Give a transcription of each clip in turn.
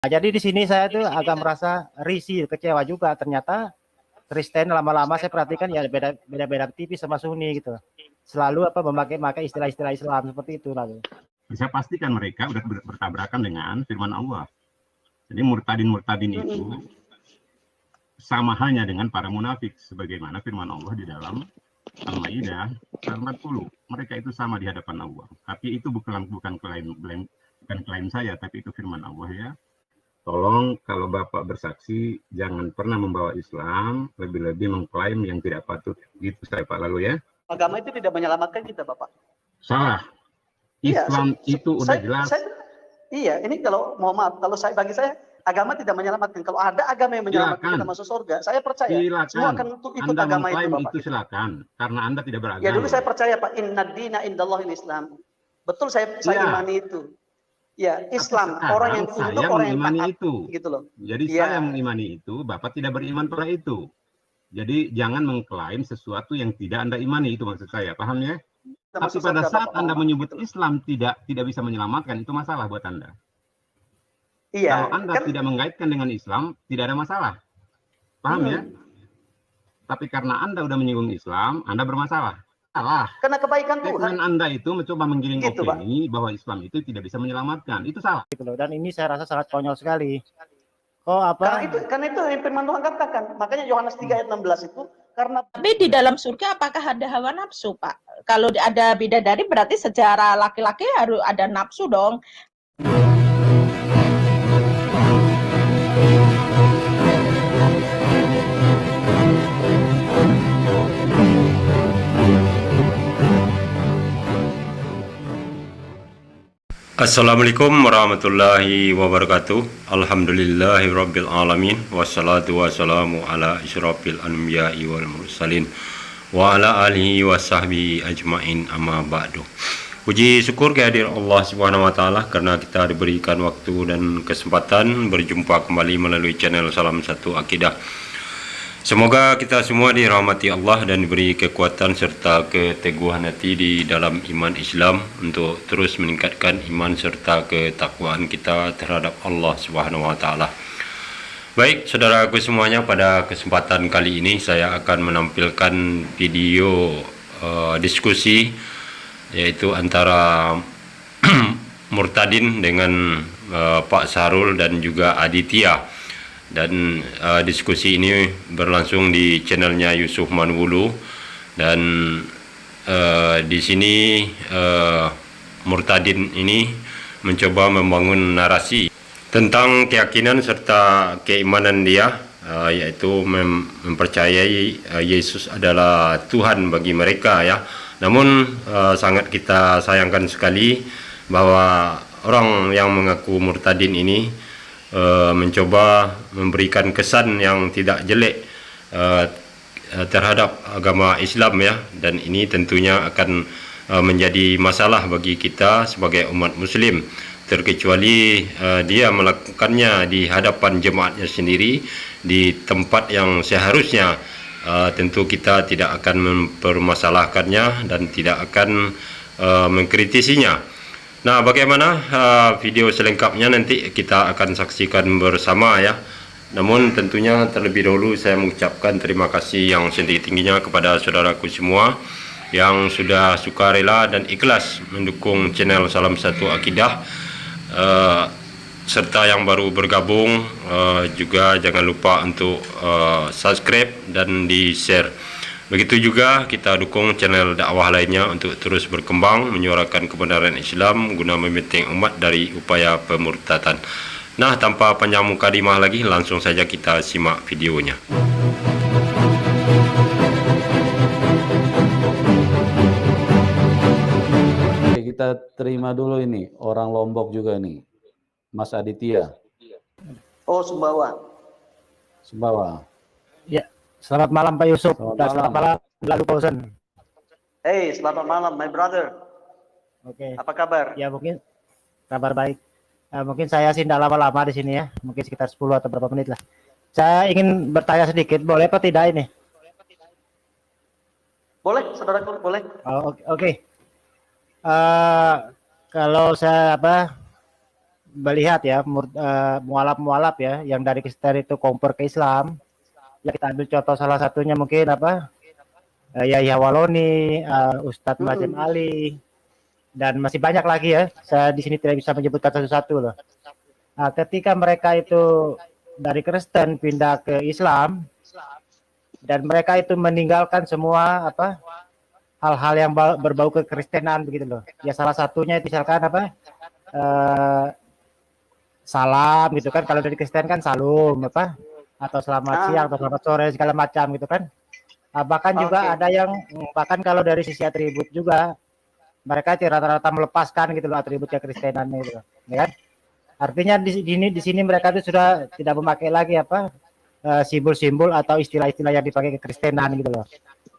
Nah, jadi di sini saya tuh agak merasa risih, kecewa juga. Ternyata Kristen lama-lama saya perhatikan ya beda-beda tipis sama Sunni gitu. Selalu memakai istilah-istilah Islam seperti itu lalu. Saya pastikan mereka udah bertabrakan dengan firman Allah. Jadi murtadin itu sama halnya dengan para munafik, sebagaimana firman Allah di dalam Al-Maidah 40. Mereka itu sama di hadapan Allah. Tapi itu bukan klaim saya, tapi itu firman Allah ya. Tolong kalau Bapak bersaksi jangan pernah membawa Islam, lebih-lebih mengklaim yang tidak patut. Gitu saya Pak lalu ya. Agama itu tidak menyelamatkan kita Bapak. Salah. Islam itu udah jelas. Iya, ini kalau mau maaf, kalau bagi saya agama tidak menyelamatkan. Kalau ada agama yang menyelamatkan kita masuk surga, saya percaya. Semua akan ikut Anda agama itu, Bapak. Itu silakan, karena Anda tidak beragama. Ya dulu saya percaya Pak, innad dina indallahil Islam. Betul saya imani itu. Ya, Islam, orang yang tunduk, orang yang taat. Itu. Gitu loh. Jadi saya mengimani itu, Bapak tidak beriman pada itu. Jadi jangan mengklaim sesuatu yang tidak Anda imani, itu maksud saya, paham ya? Tapi pada saat Anda menyebut Islam tidak bisa menyelamatkan, itu masalah buat Anda. Iya. Kalau Anda tidak mengaitkan dengan Islam, tidak ada masalah. Paham ya? Tapi karena Anda udah menyinggung Islam, Anda bermasalah. Salah. Karena kebaikan Tuhan. Anda itu mencoba menggiring opini bahwa Islam itu tidak bisa menyelamatkan. Itu salah. Gitu loh. Dan ini saya rasa sangat konyol sekali. Karena itu yang firman Tuhan katakan. Makanya Yohanes 3 ayat 16 itu karena. Tapi di dalam surga apakah ada hawa nafsu, Pak? Kalau ada bidadari berarti secara laki-laki harus ada nafsu dong. Assalamualaikum warahmatullahi wabarakatuh. Alhamdulillahirabbil alamin wassalatu wassalamu ala asyrafil anbiya'i wal mursalin wa ala alihi wasahbihi ajmain amma ba'du. Puji syukur kehadirat Allah Subhanahu wa taala karena kita diberikan waktu dan kesempatan berjumpa kembali melalui channel Salam Satu Akidah. Semoga kita semua dirahmati Allah dan diberi kekuatan serta keteguhan hati di dalam iman Islam untuk terus meningkatkan iman serta ketakwaan kita terhadap Allah Subhanahu wa taala. Baik, saudaraku semuanya, pada kesempatan kali ini saya akan menampilkan video diskusi yaitu antara Murtadin dengan Pak Sahrul dan juga Aditya. Dan diskusi ini berlangsung di channelnya Yusuf Manwulu, dan di sini Murtadin ini mencoba membangun narasi tentang keyakinan serta keimanan dia, yaitu mempercayai Yesus adalah Tuhan bagi mereka ya. Namun sangat kita sayangkan sekali bahwa orang yang mengaku Murtadin ini mencoba memberikan kesan yang tidak jelek terhadap agama Islam ya, dan ini tentunya akan menjadi masalah bagi kita sebagai umat muslim, terkecuali dia melakukannya di hadapan jemaatnya sendiri di tempat yang seharusnya. Tentu kita tidak akan mempermasalahkannya dan tidak akan mengkritisinya. Nah, bagaimana video selengkapnya nanti kita akan saksikan bersama ya. Namun tentunya terlebih dahulu saya mengucapkan terima kasih yang setinggi-tingginya kepada saudaraku semua yang sudah sukarela dan ikhlas mendukung channel Salam Satu Akidah, serta yang baru bergabung juga jangan lupa untuk subscribe dan di-share. Begitu juga kita dukung channel dakwah lainnya untuk terus berkembang menyuarakan kebenaran Islam guna membentengi umat dari upaya pemurtadan. Nah, tanpa panjang mukadimah lagi, langsung saja kita simak videonya. Oke, kita terima dulu ini orang Lombok juga nih, Mas Aditya. Oh, Sumbawa. Sumbawa. Ya. Selamat malam Pak Yusuf. Selamat malam Lalu Pausen. Hey, selamat malam my brother. Oke. Apa kabar? Ya mungkin kabar baik. Mungkin saya sih tidak lama-lama di sini ya. Mungkin sekitar 10 atau berapa menit lah. Saya ingin bertanya sedikit, boleh apa tidak ini? Boleh, saudaraku, boleh. Oh, oke. Kalau saya melihat ya mualaf-mualaf ya yang dari Kristen itu convert ke Islam. Ya kita ambil contoh salah satunya mungkin Yahya Waloni, Ustadz Mazim Ali, dan masih banyak lagi ya. Saya di sini tidak bisa menyebutkan satu-satu loh. Nah, ketika mereka itu dari Kristen pindah ke Islam dan mereka itu meninggalkan semua hal-hal yang berbau kekristenan begitu loh. Ya salah satunya itu misalkan salam gitu kan, kalau dari Kristen kan salum atau selamat siang atau selamat sore segala macam gitu kan. Nah, bahkan juga ada yang bahkan kalau dari sisi atribut juga mereka rata-rata melepaskan gitu loh atribut kekristenan gitu loh, ya kan? Artinya di sini mereka itu sudah tidak memakai lagi simbol-simbol atau istilah-istilah yang dipakai kekristenan gitu loh.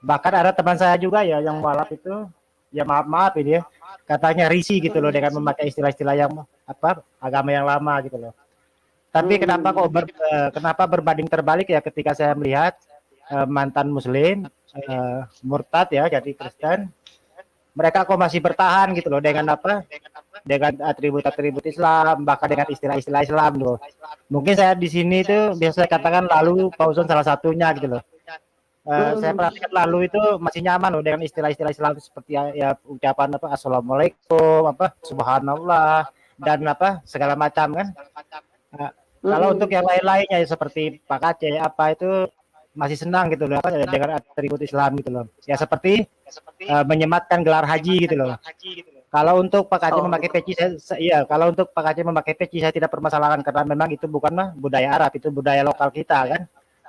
Bahkan ada teman saya juga ya yang mualaf itu, ya maaf ini ya, katanya risih gitu loh dengan memakai istilah-istilah yang agama yang lama gitu loh. Tapi kenapa berbanding terbalik ya ketika saya melihat mantan Muslim murtad ya jadi Kristen, mereka kok masih bertahan gitu loh dengan dengan atribut-atribut Islam, bahkan dengan istilah-istilah Islam loh. Mungkin saya di sini itu biasa saya katakan lalu Pauson salah satunya gitu loh. Saya perhatikan lalu itu masih nyaman loh dengan istilah-istilah Islam seperti ya ucapan assalamualaikum, subhanallah dan segala macam kan. Kalau untuk yang lain-lainnya ya, seperti Pak Aceh itu masih senang gitu loh dengan atribut Islam gitu loh. Ya seperti menyematkan gelar haji gitu loh. Kalau untuk Pak Aceh memakai peci kalau untuk Pak Aceh memakai peci saya tidak permasalahkan karena memang itu bukanlah budaya Arab, itu budaya lokal kita kan.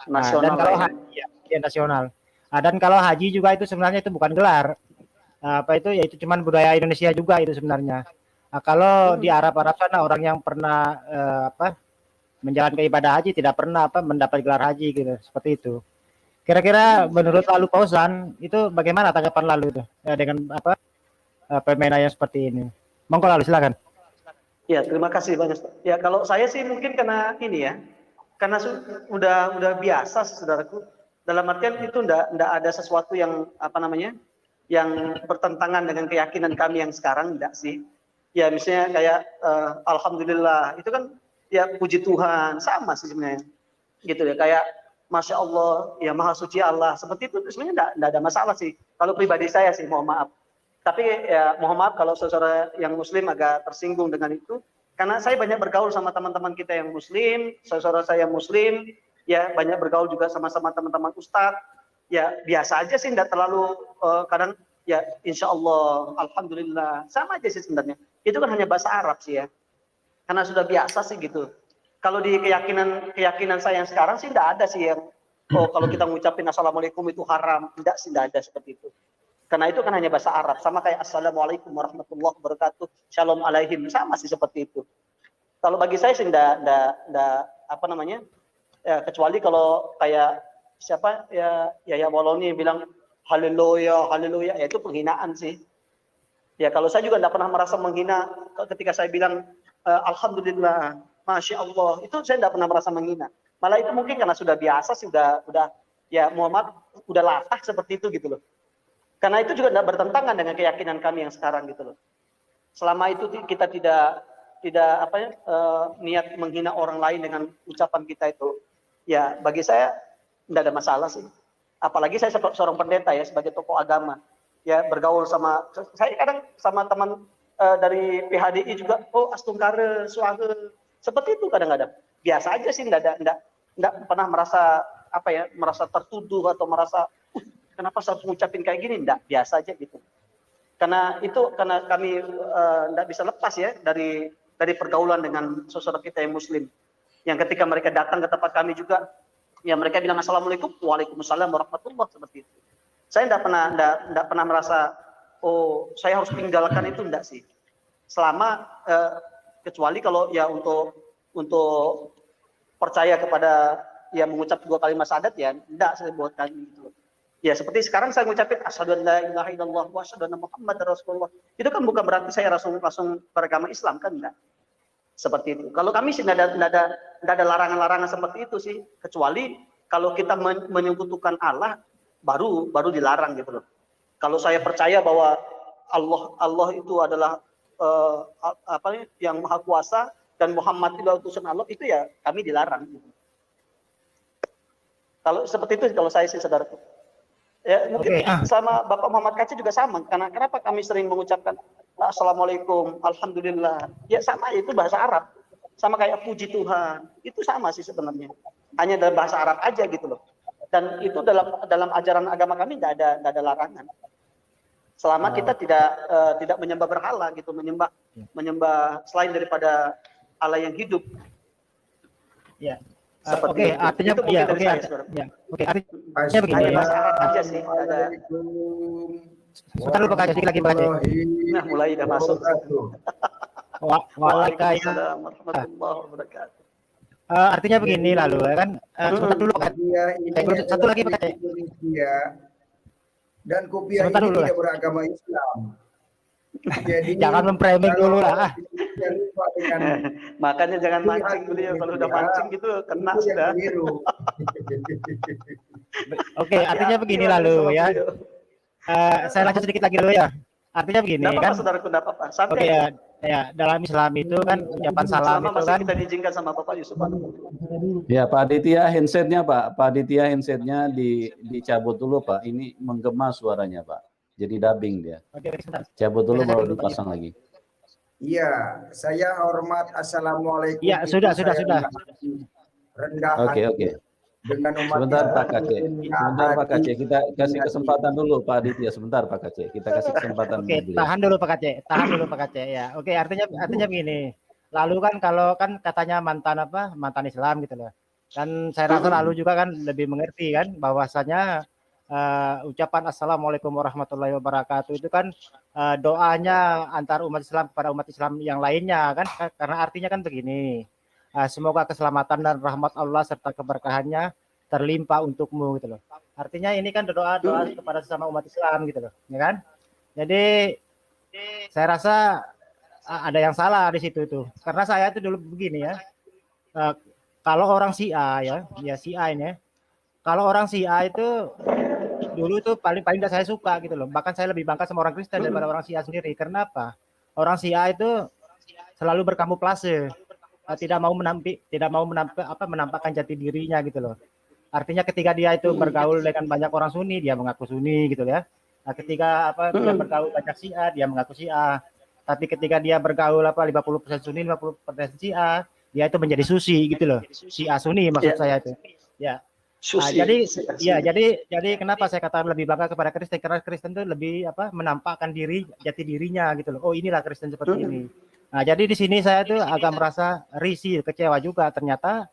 Dan kalau haji ya nasional. Dan kalau haji juga itu sebenarnya itu bukan gelar. Ya itu cuman budaya Indonesia juga itu sebenarnya. Nah, kalau di Arab sana orang yang pernah menjalankan ibadah haji tidak pernah mendapat gelar haji gitu, seperti itu. Kira-kira menurut Lalu Pausan itu bagaimana tanggapan Lalu itu dengan permainan yang seperti ini? Monggo Lalu silakan. Ya, terima kasih banyak. Ya, kalau saya sih mungkin karena ini ya, karena udah biasa saudaraku. Dalam artian itu enggak ada sesuatu yang yang bertentangan dengan keyakinan kami yang sekarang, enggak sih. Ya, misalnya kayak alhamdulillah itu kan ya puji Tuhan sama sih sebenarnya. Gitu ya, kayak Masya Allah, ya Maha Suci Allah, seperti itu sebenarnya enggak ada masalah sih. Kalau pribadi saya sih, mohon maaf. Tapi ya mohon maaf kalau saudara yang Muslim agak tersinggung dengan itu, karena saya banyak bergaul sama teman-teman kita yang Muslim, saudara saya yang Muslim, ya banyak bergaul juga sama-sama teman-teman Ustadz, ya biasa aja sih, enggak terlalu kadang ya Insya Allah, Alhamdulillah, sama aja sih sebenarnya. Itu kan hanya bahasa Arab sih ya, karena sudah biasa sih gitu. Kalau di keyakinan saya yang sekarang sih enggak ada sih yang kalau kita ngucapin assalamualaikum itu haram, enggak ada seperti itu. Karena itu kan hanya bahasa Arab, sama kayak assalamualaikum warahmatullahi wabarakatuh, shalom alaihim, sama sih seperti itu. Kalau bagi saya sih enggak kecuali kalau kayak siapa ya Yahya Waloni bilang haleluya, ya itu penghinaan sih. Ya kalau saya juga enggak pernah merasa menghina ketika saya bilang alhamdulillah, masya Allah, itu saya enggak pernah merasa menghina. Malah itu mungkin karena sudah biasa sih, udah ya Muhammad udah latah seperti itu gitu loh. Karena itu juga tidak bertentangan dengan keyakinan kami yang sekarang gitu loh. Selama itu kita tidak niat menghina orang lain dengan ucapan kita itu, ya bagi saya tidak ada masalah sih. Apalagi saya seorang pendeta ya, sebagai tokoh agama, ya bergaul saya kadang sama teman dari PHDI juga, astungkare, suage, seperti itu kadang-kadang. Biasa aja sih, tidak pernah merasa merasa tertuduh atau merasa kenapa saya ngucapin kayak gini, enggak, biasa aja gitu. Karena kami enggak bisa lepas ya dari pergaulan dengan saudara kita yang Muslim. Yang ketika mereka datang ke tempat kami juga, ya mereka bilang assalamualaikum, waalaikumsalam warahmatullahi wabarakatuh. Saya enggak pernah merasa saya harus tinggalkan itu, enggak sih. Selama kecuali kalau ya untuk percaya kepada yang mengucap 2 kalimat syahadat ya enggak saya buat kami gitu. Ya seperti sekarang saya ngucapin asyhadu an la ilaha illallah wa asyhadu anna muhammadar rasulullah. Itu kan bukan berarti saya langsung beragama Islam kan, enggak. Seperti itu. Kalau kami sih enggak ada larangan-larangan seperti itu sih, kecuali kalau kita menyekutukan Allah baru dilarang gitu loh. Kalau saya percaya bahwa Allah itu adalah yang maha kuasa, dan Muhammad itu utusan Allah, itu ya kami dilarang. Kalau seperti itu kalau saya sih saudaraku. Ya mungkin sama Bapak Muhammad Kaci juga sama. Karena kenapa kami sering mengucapkan Assalamualaikum, Alhamdulillah. Ya sama, itu bahasa Arab. Sama kayak puji Tuhan. Itu sama sih sebenarnya. Hanya dalam bahasa Arab aja gitu loh. Dan itu dalam ajaran agama kami nggak ada larangan. Selama kita tidak menyembah berhala gitu, menyembah selain daripada Allah yang hidup. Ya. Oke, artinya ya, artinya begini. Bahasa Arab aja sih. Sebentar dulu Pak Kaci, lagi Pak Kaci. Nah, mulai udah masuk. Waalaikumsalam warahmatullahi wabarakatuh. Artinya begini lalu ya kan. Sebentar dulu Pak Kaci. Satu lagi Pak Kaci. Dan kopiah ini tidak beragama Islam. Jadi jangan memframing dulu lah. Makanya jangan mancing dulu ya, kalau udah mancing gitu kena sudah. Oke, artinya begini lalu ya. Saya lanjut sedikit lagi dulu ya. Artinya begini kan. Saudaraku, enggak apa-apa. Santai. Oke ya, dalam Islam itu kan ucapan salam itu kan kita diizinkan sama Bapak Yusuf. Ya Pak Aditya, handsetnya Pak. Pak Aditya, handsetnya dicabut dulu Pak. Ini menggema suaranya Pak. Jadi dubbing dia. Oke, cabut dulu baru dipasang lagi. Iya, saya hormat. Assalamualaikum. Iya, sudah. Rendah. Oke. Dengan umat sebentar Pak Kace. Sebentar Pak Kace. Kita kasih kesempatan dulu Pak Aditya. Sebentar Pak Kace. Kita kasih kesempatan. Oke, tahan dulu Pak Kace. Ya. Oke, artinya begini. Lalu kan kalau kan katanya mantan Islam gitu loh. Dan saya rasa lalu juga kan lebih mengerti kan bahwasanya ucapan Assalamualaikum warahmatullahi wabarakatuh itu kan doanya antar umat Islam kepada umat Islam yang lainnya kan, karena artinya kan begini, semoga keselamatan dan rahmat Allah serta keberkahannya terlimpah untukmu gitu loh. Artinya ini kan doa kepada sesama umat Islam gitu loh, ya kan? Jadi saya rasa ada yang salah di situ tuh, karena saya itu dulu begini ya, kalau orang Syiah ya Syiah ini, kalau orang Syiah itu dulu tuh paling tidak saya suka gitu loh. Bahkan saya lebih bangga sama orang Kristen daripada orang Syiah sendiri. Karena apa? Orang Syiah itu selalu berkamuflase, tidak mau menampakkan jati dirinya gitu loh. Artinya ketika dia itu bergaul dengan banyak orang Sunni, dia mengaku Sunni gitu ya. Nah, ketika dia bergaul banyak Syiah, dia mengaku Syiah. Tapi ketika dia bergaul 50% Sunni, 50% Syiah, dia itu menjadi Susi gitu loh. Syiah Sunni maksud saya itu. Ya. Jadi kenapa saya katakan lebih bangga kepada Kristen, karena Kristen itu lebih menampakkan jati dirinya gitu loh. Oh, inilah Kristen seperti ini. Nah, jadi di sini saya tuh agak merasa risih, kecewa juga. Ternyata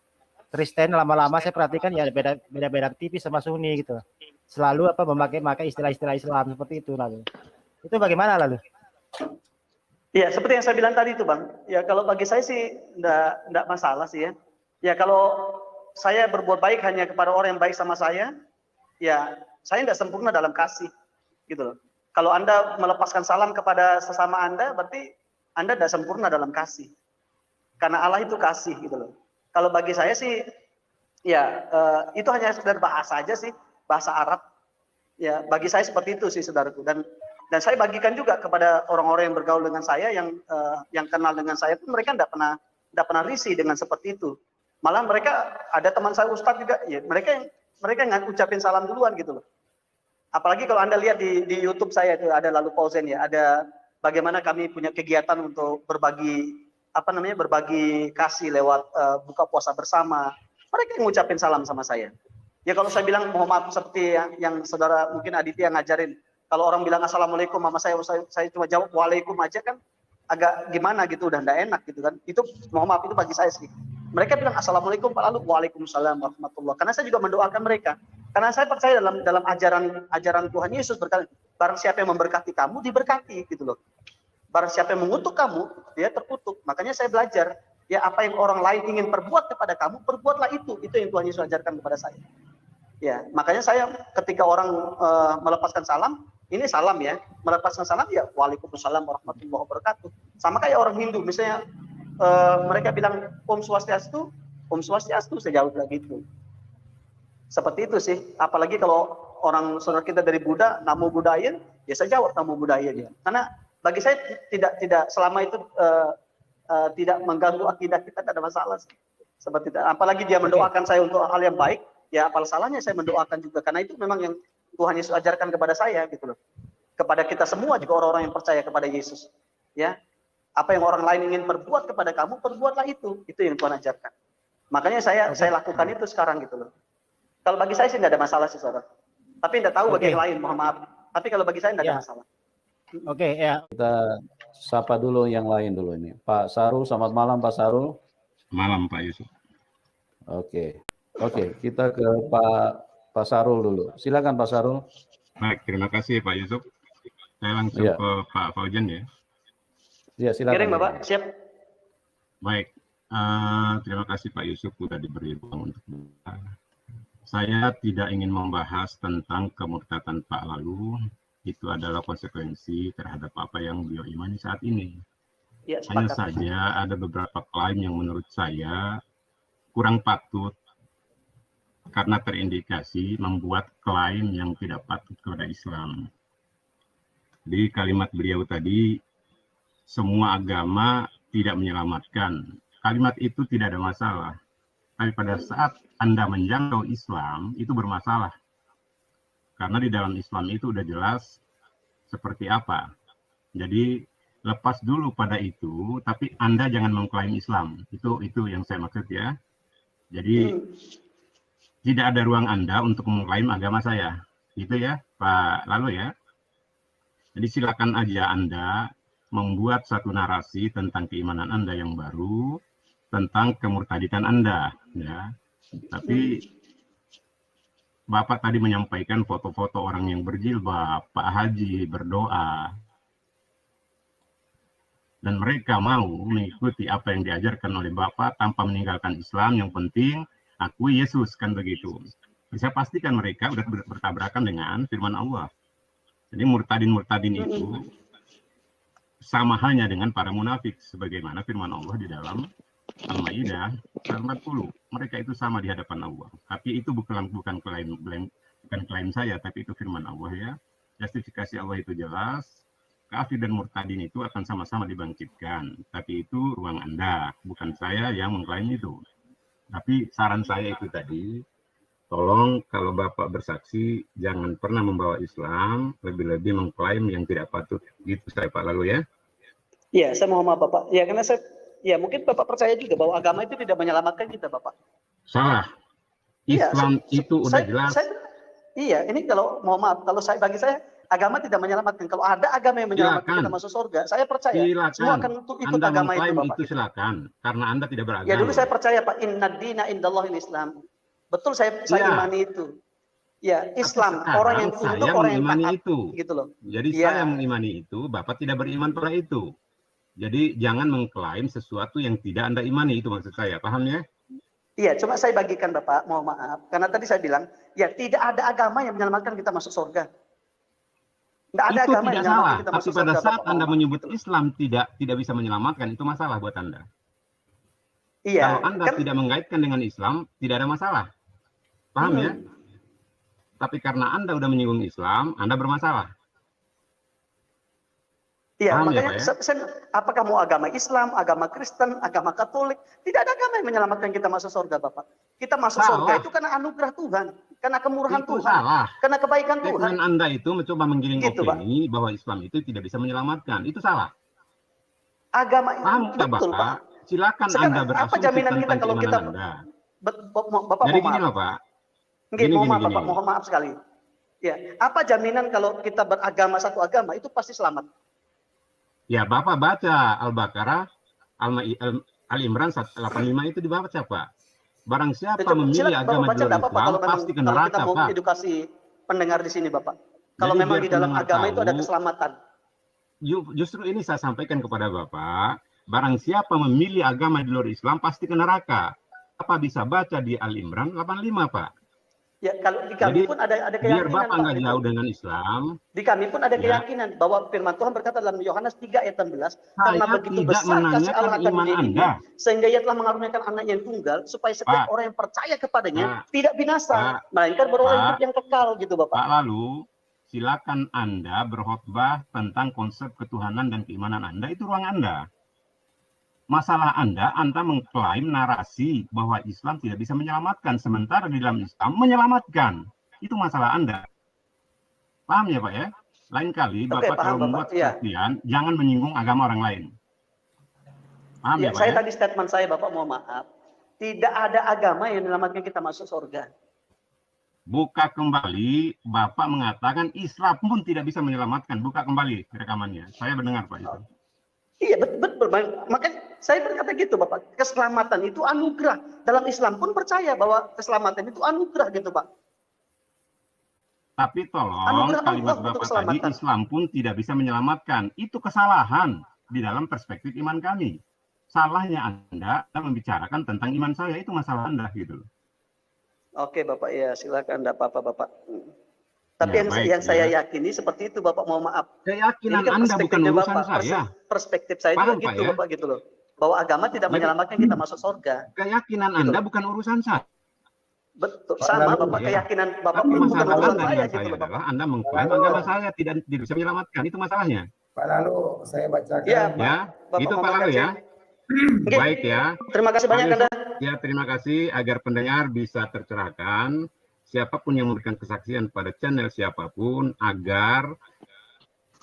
Kristen lama-lama saya perhatikan ya beda-beda tipis sama Sunni gitu. Selalu memakai istilah-istilah Islam seperti itu lalu. Itu bagaimana lalu? Ya, seperti yang saya bilang tadi itu, Bang. Ya, kalau bagi saya sih enggak masalah sih ya. Ya, kalau saya berbuat baik hanya kepada orang yang baik sama saya, ya saya tidak sempurna dalam kasih, gitu loh. Kalau Anda melepaskan salam kepada sesama Anda, berarti Anda tidak sempurna dalam kasih. Karena Allah itu kasih, gitu loh. Kalau bagi saya sih, ya itu hanya sekedar bahasa aja sih, bahasa Arab. Ya, bagi saya seperti itu sih, saudaraku. Dan saya bagikan juga kepada orang-orang yang bergaul dengan saya, yang kenal dengan saya pun mereka tidak pernah risih dengan seperti itu. Malah mereka ada teman saya Ustadz juga, ya mereka yang ucapin salam duluan gitu loh. Apalagi kalau Anda lihat di YouTube saya itu ada lalu pausen ya, ada bagaimana kami punya kegiatan untuk berbagi kasih lewat buka puasa bersama. Mereka yang ngucapin salam sama saya. Ya kalau saya bilang mohon maaf seperti yang saudara mungkin Aditya ngajarin, kalau orang bilang assalamualaikum sama saya cuma jawab waalaikum aja kan agak gimana gitu, udah enggak enak gitu kan. Itu mohon maaf, itu bagi saya sih. Mereka bilang assalamualaikum, lalu waalaikumsalam warahmatullah. Karena saya juga mendoakan mereka. Karena saya percaya dalam ajaran Tuhan Yesus berkata, barang siapa yang memberkati kamu diberkati gitu loh. Barang siapa yang mengutuk kamu, dia terkutuk. Makanya saya belajar, ya apa yang orang lain ingin perbuat kepada kamu, perbuatlah itu. Itu yang Tuhan Yesus ajarkan kepada saya. Ya, makanya saya ketika orang melepaskan salam, ini salam ya, melepaskan salam ya waalaikumsalam warahmatullahi wabarakatuh. Sama kayak orang Hindu, misalnya mereka bilang Om Swastiastu, saya jawab lagi itu. Seperti itu sih. Apalagi kalau orang saudara kita dari Buddha, Namo Buddhaya, ya saya jawab Namo Buddhaya dia. Karena bagi saya tidak selama itu tidak mengganggu akidah kita, tidak ada masalah sih. Seperti itu. Apalagi dia mendoakan saya untuk hal yang baik, ya apa salahnya saya mendoakan juga, karena itu memang yang Tuhan Yesus ajarkan kepada saya gitu loh. Kepada kita semua juga orang-orang yang percaya kepada Yesus. Ya. Apa yang orang lain ingin perbuat kepada kamu, perbuatlah itu. Itu yang Tuhan ajarkan. Makanya saya lakukan itu sekarang gitu loh. Kalau bagi saya sih tidak ada masalah sih, saudara. Tapi tidak tahu bagi yang lain, mohon maaf. Tapi kalau bagi saya tidak ada masalah. Oke, ya. Kita sapa dulu yang lain dulu ini. Pak Sarul, selamat malam Pak Sarul. Malam Pak Yusuf. Oke, kita ke Pak Sarul dulu. Silakan Pak Sarul. Baik, terima kasih Pak Yusuf. Saya langsung ke Pak Faujan ya. Ya, silakan. Kirim Bapak, siap. Baik, terima kasih Pak Yusuf sudah diberi ruang untuk saya tidak ingin membahas tentang kemurtatan Pak Lalu. Itu adalah konsekuensi terhadap apa yang beliau imani saat ini. Ya, hanya saja ada beberapa klaim yang menurut saya kurang patut karena terindikasi membuat klaim yang tidak patut kepada Islam. Di kalimat beliau tadi, semua agama tidak menyelamatkan. Kalimat itu tidak ada masalah. Tapi pada saat Anda menjangkau Islam, itu bermasalah. Karena di dalam Islam itu udah jelas seperti apa. Jadi lepas dulu pada itu, tapi Anda jangan mengklaim Islam. Itu yang saya maksud ya. Jadi tidak ada ruang Anda untuk mengklaim agama saya. Itu ya, Pak Lalu ya. Jadi silakan aja Anda membuat satu narasi tentang keimanan Anda yang baru, tentang kemurtaditan Anda, ya. Tapi Bapak tadi menyampaikan foto-foto orang yang berjilbab, Pak Haji berdoa, dan mereka mau mengikuti apa yang diajarkan oleh Bapak tanpa meninggalkan Islam. Yang penting akui Yesus, kan begitu. Saya pastikan mereka sudah bertabrakan dengan firman Allah. Jadi murtadin-murtadin itu sama halnya dengan para munafik, sebagaimana firman Allah di dalam Al-Maidah 40. Mereka itu sama di hadapan Allah. Tapi itu bukan klaim saya, tapi itu firman Allah ya. Justifikasi Allah itu jelas. Kafir dan murtadin itu akan sama-sama dibangkitkan. Tapi itu ruang Anda, bukan saya yang mengklaim itu. Tapi saran saya itu tadi, tolong kalau Bapak bersaksi, jangan pernah membawa Islam, lebih-lebih mengklaim yang tidak patut. Gitu saya Pak Lalu ya. Iya, saya mohon maaf Bapak. Ya, karena ya mungkin Bapak percaya juga bahwa agama itu tidak menyelamatkan kita, Bapak. Salah. Islam itu udah jelas. Iya, ini kalau mohon maaf, kalau bagi saya agama tidak menyelamatkan. Kalau ada agama yang menyelamatkan kita masuk surga, saya percaya semua akan ikut Anda agama itu, Bapak. Itu silakan, karena Anda tidak beragama. Ya dulu saya percaya Pak, inna dina indallahil Islam. Betul, saya imani itu. Ya, Islam, orang yang tunduk, orang yang taat itu. Gitu loh. Jadi saya mengimani itu, Bapak tidak beriman pada itu. Jadi jangan mengklaim sesuatu yang tidak Anda imani, itu maksud saya, paham ya? Iya, cuma saya bagikan Bapak, mohon maaf. Karena tadi saya bilang, ya tidak ada agama yang menyelamatkan kita masuk surga. Tidak ada itu agama tidak yang salah, menyelamatkan kita tapi masuk pada surga. saat Bapak, Anda menyebut Islam tidak bisa menyelamatkan, itu masalah buat Anda. Iya. Kalau Anda tidak mengaitkan dengan Islam, tidak ada masalah. Paham ya? Tapi karena Anda udah menyinggung Islam, Anda bermasalah. Iya, paham makanya ya, Pak, ya? apakah mau agama Islam, agama Kristen, agama Katolik, tidak ada agama yang menyelamatkan kita masuk surga, Bapak. Kita masuk surga itu karena anugerah Tuhan, karena kemurahan itu Tuhan, salah. karena kebaikan Tuhan. Statement Anda itu mencoba menggiring Gitu, opini bahwa Islam itu tidak bisa menyelamatkan. Itu salah. Agama Paham itu nggak, betul, Bapak? Pak. Silakan Sekarang, Anda berasumsi apa jaminan kita tentang kalau kita keimanan Anda. Bapak Jadi mohon gini loh, maaf. Pak. Gini, mohon maaf, Bapak, mohon maaf sekali. Ya, apa jaminan kalau kita beragama satu agama itu pasti selamat? Ya, Bapak baca Al-Baqarah, Al-Imran 185 itu dibaca, Pak. Barang siapa memilih agama di luar Islam, pasti ke neraka, kita mau Pak. edukasi pendengar di sini, Bapak. Kalau Jadi memang di dalam agama itu ada tahu, keselamatan. Justru ini saya sampaikan kepada Bapak, barang siapa memilih agama di luar Islam, pasti ke neraka. Apa bisa baca di Al-Imran 85, Pak? Ya, kalau di kami pun ada keyakinan, biar Bapak Pak, nggak gitu. jauh dengan Islam. Di kami pun ada keyakinan bahwa firman Tuhan berkata dalam Yohanes 3 ayat 16, karena begitu besar kasih Allah akan dunia ini, sehingga ia telah mengaruniakan anaknya yang tunggal, supaya setiap orang yang percaya kepadanya tidak binasa, melainkan beroleh hidup yang kekal, gitu, Bapak. Pak, lalu silakan Anda berkhotbah tentang konsep ketuhanan dan keimanan Anda, itu ruang Anda. Masalah Anda mengklaim narasi bahwa Islam tidak bisa menyelamatkan, sementara di dalam Islam menyelamatkan. Itu masalah Anda. Paham ya Pak ya? Lain kali Oke, Bapak paham, kalau Bapak. membuat Iya. kesaksian, jangan menyinggung agama orang lain. Paham Ya, ya Pak saya ya? tadi statement saya, Bapak, mohon maaf. Tidak ada agama yang menyelamatkan kita masuk surga. Buka kembali, Bapak mengatakan Islam pun tidak bisa menyelamatkan. Buka kembali rekamannya. Saya mendengar Pak itu. Iya, betul. Makanya saya berkata gitu, Bapak. Keselamatan itu anugerah. Dalam Islam pun percaya bahwa keselamatan itu anugerah gitu, Pak. Tapi tolong Anugerah kalimat Allah untuk Bapak tadi, keselamatan. Islam pun tidak bisa menyelamatkan. Itu kesalahan di dalam perspektif iman kami. Salahnya Anda membicarakan tentang iman saya, itu masalah Anda gitu. Oke, Bapak, ya silakan, enggak apa-apa, Bapak. Tapi Ya, baik, yang saya ya. yakini seperti itu, Bapak, mohon maaf. Keyakinan Ini kan Anda bukan perspektifnya urusan Bapak, saya. perspektif saya Paham, juga Pak, gitu, ya? Bapak, gitu loh. Bahwa agama tidak Jadi, menyelamatkan kita masuk surga. Keyakinan Gitu Anda loh. bukan urusan saya. Betul, sama Lalu, Bapak, ya. keyakinan Bapak Tapi pun bukan masalah urusan Anda saya dengan gitu saya loh, Bapak. adalah Anda mengklaim Lalu, agama saya tidak bisa menyelamatkan. Itu masalahnya. Pak Lalu, saya bacakan. Iya, Pak. Ya, Bapak itu Pak Muhammad Lalu Aceh. ya. Oke. Baik ya. Terima kasih Pak banyak, Yusuf, Anda. ya terima kasih agar pendengar bisa tercerahkan. Siapapun yang memberikan kesaksian pada channel siapapun agar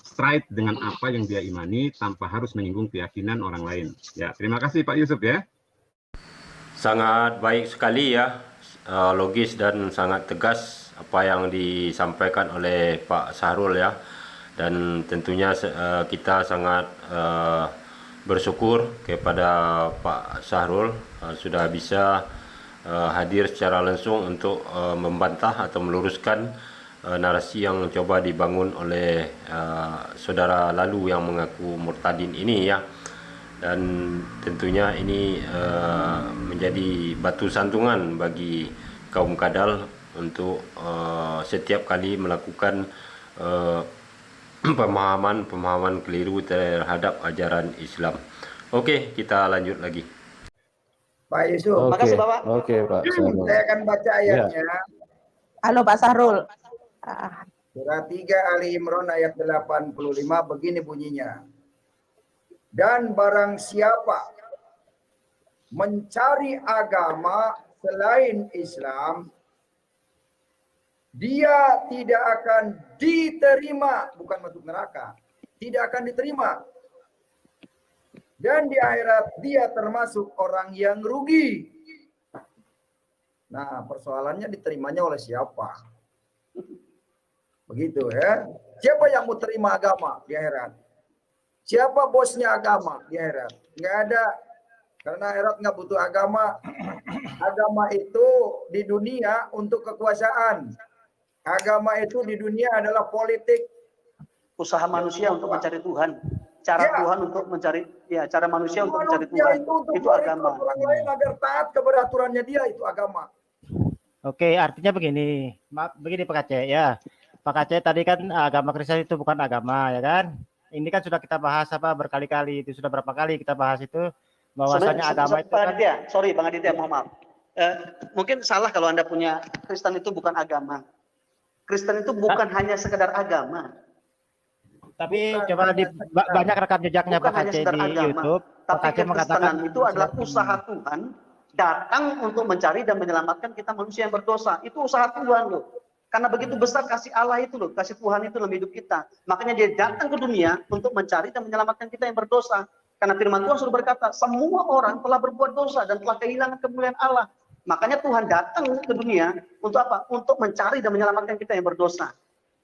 straight dengan apa yang dia imani tanpa harus menyinggung keyakinan orang lain. Ya, terima kasih Pak Yusuf ya. Sangat baik sekali ya, logis dan sangat tegas apa yang disampaikan oleh Pak Sahrul ya. Dan tentunya kita sangat bersyukur kepada Pak Sahrul sudah bisa hadir secara langsung untuk membantah atau meluruskan narasi yang coba dibangun oleh saudara Lalu yang mengaku murtadin ini ya. Dan tentunya ini menjadi batu sandungan bagi kaum kadal untuk setiap kali melakukan pemahaman keliru terhadap ajaran Islam. Oke, kita lanjut lagi. Pak Yusuf, Makasih, Bapak. Oke, Pak Sahrul. saya akan baca ayatnya. Halo Pak Sahrul. Surah 3 Ali Imran ayat 85 begini bunyinya. Dan barang siapa mencari agama selain Islam, dia tidak akan diterima, bukan masuk neraka, tidak akan diterima. Dan di akhirat dia termasuk orang yang rugi. Nah, persoalannya diterimanya oleh siapa? Begitu ya. Siapa yang mau terima agama di akhirat? Siapa bosnya agama di akhirat? Nggak ada. Karena akhirat nggak butuh agama. Agama itu di dunia untuk kekuasaan. Agama itu di dunia adalah politik. Usaha manusia untuk mencari Tuhan. Cara Ya. Tuhan untuk mencari, ya cara manusia untuk mencari Manusia Tuhan. itu untuk Itu agama. merekrut orang lain agar taat kepada aturannya dia, itu agama. Oke, artinya begini. Begini Pak Aceh ya. Pak Aceh tadi kan agama Kristen itu bukan agama ya kan? Ini kan sudah kita bahas berkali-kali, itu sudah berapa kali kita bahas itu bahwasanya agama itu Bang kan Aditya, sorry Bang Aditya, mohon maaf. Mungkin salah kalau Anda punya Kristen itu bukan agama. Kristen itu bukan hanya sekedar agama. tapi coba di banyak rekam jejaknya Bukan Pak hanya Aceh sekedar di agama. YouTube. Pak Tapi Aceh mengatakan kekristenan itu adalah usaha Tuhan datang untuk mencari dan menyelamatkan kita manusia yang berdosa. Itu usaha Tuhan loh. Karena begitu besar kasih Allah itu loh, kasih Tuhan itu dalam hidup kita. Makanya dia datang ke dunia untuk mencari dan menyelamatkan kita yang berdosa. Karena firman Tuhan sudah berkata, semua orang telah berbuat dosa dan telah kehilangan kemuliaan Allah. Makanya Tuhan datang ke dunia untuk apa? Untuk mencari dan menyelamatkan kita yang berdosa.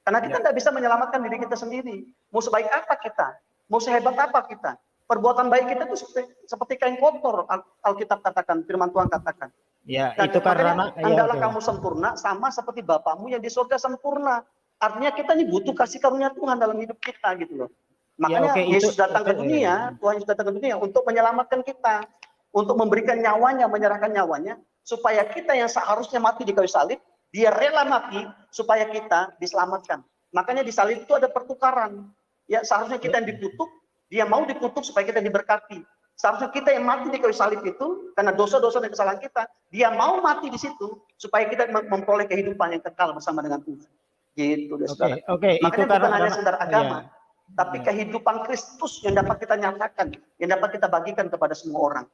Karena kita tidak bisa menyelamatkan diri kita sendiri. Mau sebaik apa kita? Mau sehebat apa kita? Perbuatan baik kita itu seperti kain kotor, Alkitab katakan, firman Tuhan katakan. ya Dan itu karena hendaklah kamu sempurna sama seperti Bapamu yang di surga sempurna. Artinya kita ini butuh kasih karunia Tuhan dalam hidup kita gitu loh. Makanya Yesus datang ke dunia, Tuhan Yesus datang ke dunia untuk menyelamatkan kita, untuk memberikan nyawanya, menyerahkan nyawanya, supaya kita yang seharusnya mati di kayu salib, dia rela mati supaya kita diselamatkan. Makanya di salib itu ada pertukaran. Ya seharusnya kita yang dikutuk, dia mau dikutuk supaya kita diberkati. Seharusnya kita yang mati di kayu salib itu karena dosa-dosa dan kesalahan kita, dia mau mati di situ supaya kita memperoleh kehidupan yang kekal bersama dengan Tuhan. Gitu, saudara. Oke, makanya itu bukan hanya sekedar agama. tapi kehidupan Kristus yang dapat kita nyatakan, yang dapat kita bagikan kepada semua orang.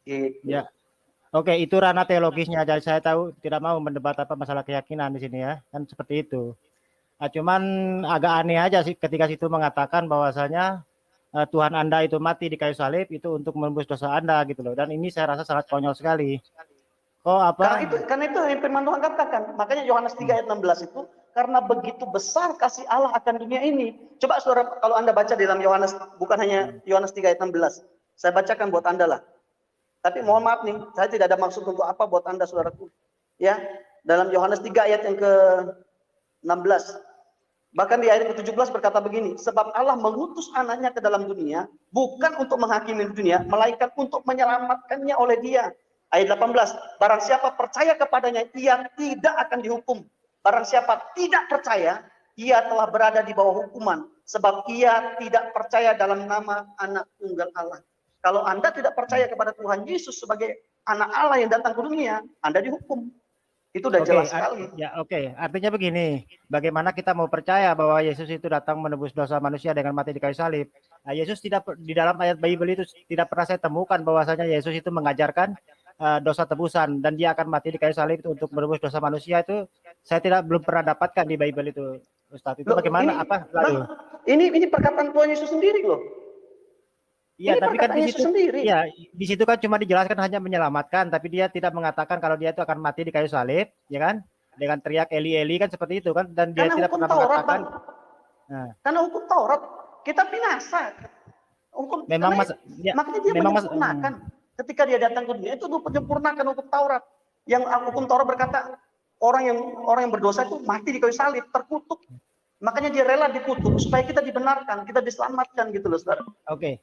Gitu. Ya. Oke, itu ranah teologisnya. Jadi saya tahu tidak mau mendebat apa masalah keyakinan di sini ya, kan seperti itu. Nah, cuman agak aneh aja sih ketika situ mengatakan bahwasanya Tuhan Anda itu mati di kayu salib itu untuk menembus dosa Anda gitu loh. Dan ini saya rasa sangat konyol sekali. Kok apa? Karena itu yang firman Tuhan katakan. Makanya Yohanes 3 ayat 16 itu, karena begitu besar kasih Allah akan dunia ini. Coba saudara, kalau Anda baca di dalam Yohanes, bukan hanya Yohanes 3 ayat 16. Saya bacakan buat Anda lah. Tapi mohon maaf nih, saya tidak ada maksud untuk apa buat Anda saudaraku. Ya, dalam Yohanes 3 ayat yang ke-16. Bahkan di ayat ke-17 berkata begini, sebab Allah mengutus anaknya ke dalam dunia, bukan untuk menghakimi dunia, melainkan untuk menyelamatkannya oleh dia. Ayat 18, barang siapa percaya kepadanya, ia tidak akan dihukum. Barang siapa tidak percaya, ia telah berada di bawah hukuman, sebab ia tidak percaya dalam nama anak tunggal Allah. Kalau Anda tidak percaya kepada Tuhan Yesus sebagai anak Allah yang datang ke dunia, Anda dihukum. Itu udah jelas sekali. Ya, oke. Artinya begini, bagaimana kita mau percaya bahwa Yesus itu datang menebus dosa manusia dengan mati di kayu salib? Nah, Yesus tidak, di dalam ayat Bible itu tidak pernah saya temukan bahwasanya Yesus itu mengajarkan dosa tebusan dan dia akan mati di kayu salib itu untuk menebus dosa manusia. Itu saya belum pernah dapatkan di Bible itu, Ustadz. Itu bagaimana? Ini perkataan Tuhan Yesus sendiri loh. Iya, tapi kan di situ sendiri. Ya, di situ kan cuma dijelaskan hanya menyelamatkan, tapi dia tidak mengatakan kalau dia itu akan mati di kayu salib, ya kan? Dengan teriak Eli Eli kan seperti itu kan, dan dia Karena tidak pernah Taurat, mengatakan. Nah. Karena hukum Taurat kita binasa. Memang makanya dia menyempurnakan. Ketika dia datang ke dunia itu untuk menyempurnakan hukum Taurat. Yang hukum Taurat berkata orang yang berdosa itu mati di kayu salib, terkutuk. Makanya dia rela dikutuk supaya kita dibenarkan, kita diselamatkan gitu loh, Saudara. Oke.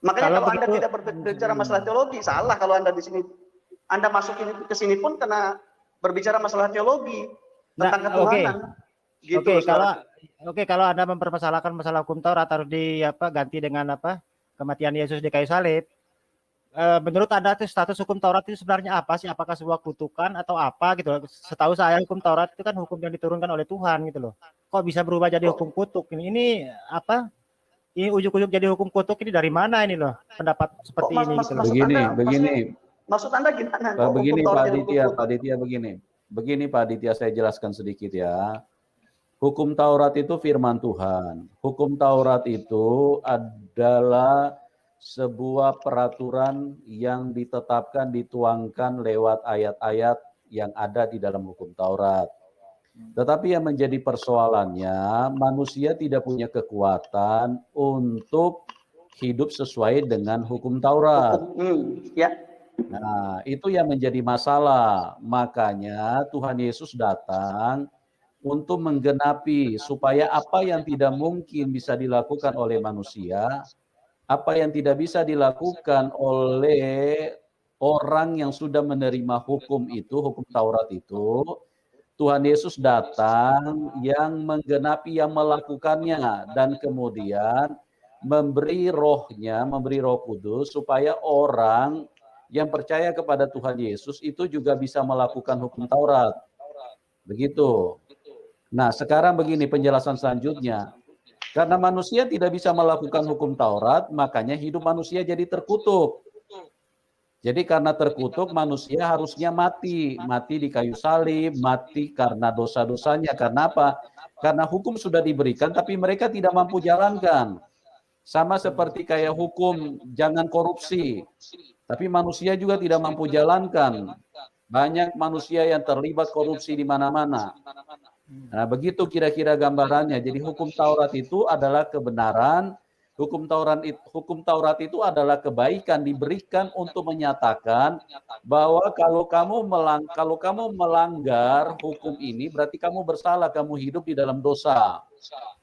Makanya kalau Anda tidak berbicara masalah teologi, salah kalau Anda di sini. Anda masukin ke sini pun karena berbicara masalah teologi tentang ketuhanan. Gitu, kalau Anda mempermasalahkan masalah hukum Taurat harus ganti dengan kematian Yesus di kayu salib. Menurut Anda status hukum Taurat itu sebenarnya apa sih? Apakah sebuah kutukan atau apa gitu? Setahu saya hukum Taurat itu kan hukum yang diturunkan oleh Tuhan gitu loh. Kok bisa berubah jadi hukum kutuk? Ini apa? Ini ujuk-ujuk jadi hukum kutuk ini dari mana ini loh? Pendapat seperti ini gitu loh. Begini. Maksud Anda gimana? Begini Pak Aditya begini. Begini Pak Aditya, saya jelaskan sedikit ya. Hukum Taurat itu firman Tuhan. Hukum Taurat itu adalah sebuah peraturan yang ditetapkan, dituangkan lewat ayat-ayat yang ada di dalam hukum Taurat. Tetapi yang menjadi persoalannya, manusia tidak punya kekuatan untuk hidup sesuai dengan hukum Taurat. Nah, itu yang menjadi masalah. Makanya Tuhan Yesus datang untuk menggenapi supaya apa yang tidak mungkin bisa dilakukan oleh manusia, apa yang tidak bisa dilakukan oleh orang yang sudah menerima hukum itu, hukum Taurat itu, Tuhan Yesus datang yang menggenapi, yang melakukannya, dan kemudian memberi rohnya, memberi Roh Kudus supaya orang yang percaya kepada Tuhan Yesus itu juga bisa melakukan hukum Taurat. Begitu. Nah, sekarang begini penjelasan selanjutnya. Karena manusia tidak bisa melakukan hukum Taurat, makanya hidup manusia jadi terkutuk. Jadi karena terkutuk, manusia harusnya mati di kayu salib, mati karena dosa-dosanya. Karena apa? Karena hukum sudah diberikan, tapi mereka tidak mampu jalankan. Sama seperti kayak hukum jangan korupsi, tapi manusia juga tidak mampu jalankan. Banyak manusia yang terlibat korupsi di mana-mana. Nah, begitu kira-kira gambarannya. Jadi hukum Taurat itu adalah kebenaran. Hukum Taurat itu adalah kebaikan, diberikan untuk menyatakan bahwa kalau kamu melanggar hukum ini berarti kamu bersalah, kamu hidup di dalam dosa.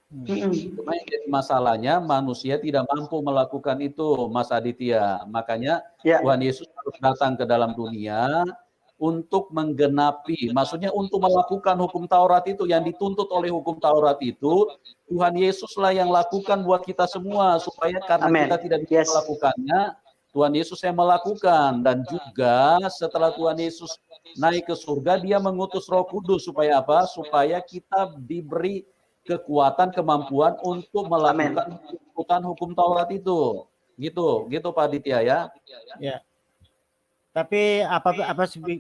Cuma yang jadi masalahnya manusia tidak mampu melakukan itu, Mas Aditya. Makanya Tuhan Yesus harus datang ke dalam dunia untuk menggenapi, maksudnya untuk melakukan hukum Taurat itu, yang dituntut oleh hukum Taurat itu, Tuhan Yesuslah yang lakukan buat kita semua, supaya karena kita tidak bisa melakukannya, Tuhan Yesus yang melakukan. Dan juga setelah Tuhan Yesus naik ke surga, dia mengutus Roh Kudus, supaya apa? Supaya kita diberi kekuatan, kemampuan untuk melakukan tuntutan hukum Taurat itu. Gitu Pak Aditya ya. Ya. Tapi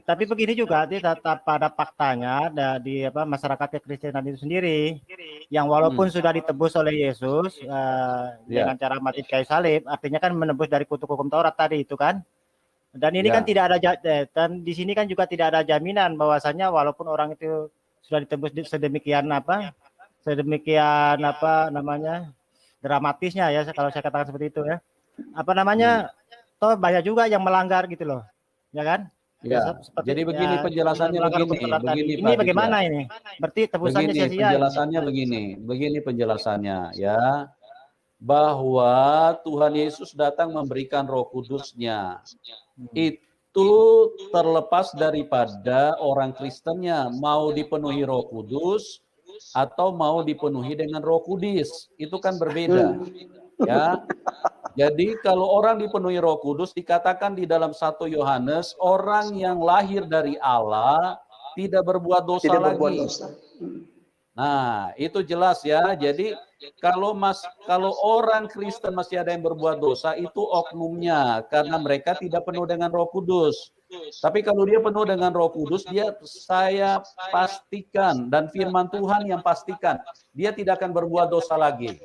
tapi begini juga, tetap pada faktanya di masyarakat Kekristenan itu sendiri, yang walaupun sudah ditebus oleh Yesus dengan cara mati kayu salib, artinya kan menebus dari kutuk hukum Taurat tadi itu kan. Dan ini kan tidak ada, dan di sini kan juga tidak ada jaminan bahwasanya walaupun orang itu sudah ditebus sedemikian dramatisnya ya, kalau saya katakan seperti itu ya. Toh banyak juga yang melanggar gitu loh. Ya kan? Ya. Jadi begini penjelasannya begini. Ini bagaimana ini? Berarti tebusannya sia-sia. Penjelasannya begini penjelasannya ya. Bahwa Tuhan Yesus datang memberikan Roh Kudus-Nya. Itu terlepas daripada orang Kristennya mau dipenuhi Roh Kudus atau mau dipenuhi dengan Roh Kudus. Itu kan berbeda. Ya. Jadi kalau orang dipenuhi Roh Kudus dikatakan di dalam 1 Yohanes, orang yang lahir dari Allah tidak berbuat dosa lagi. Nah, itu jelas ya. Jadi kalau orang Kristen masih ada yang berbuat dosa, itu oknumnya karena mereka tidak penuh dengan Roh Kudus. Tapi kalau dia penuh dengan Roh Kudus, saya pastikan, dan firman Tuhan yang pastikan, dia tidak akan berbuat dosa lagi.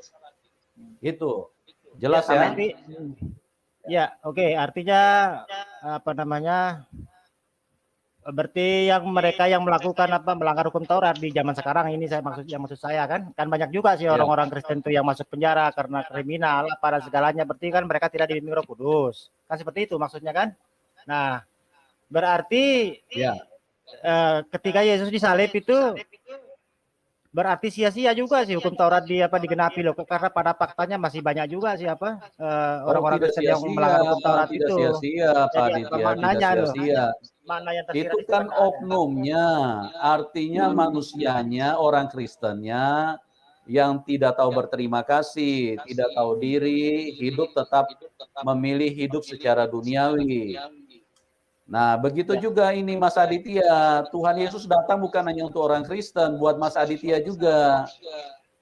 Itu. Jelas ya? Ya, oke. Artinya berarti mereka yang melakukan melanggar hukum Taurat di zaman sekarang ini maksud saya kan banyak juga sih orang-orang Kristen itu yang masuk penjara karena kriminal pada segalanya, berarti kan mereka tidak dibimbing Roh Kudus. Kan seperti itu maksudnya kan? Nah, berarti ketika Yesus disalib itu berarti sia-sia juga sih hukum Taurat digenapi loh, karena pada faktanya masih banyak juga sih orang-orang Kristen yang melanggar hukum Taurat itu. Sia-sia, Pak Aditya, tidak sia-sia. Itu kan oknumnya, artinya manusianya, orang Kristennya yang tidak tahu berterima kasih, tidak tahu diri, hidup tetap memilih hidup secara duniawi. Nah, begitu juga ini Mas Aditya. Tuhan Yesus datang bukan hanya untuk orang Kristen, buat Mas Aditya juga.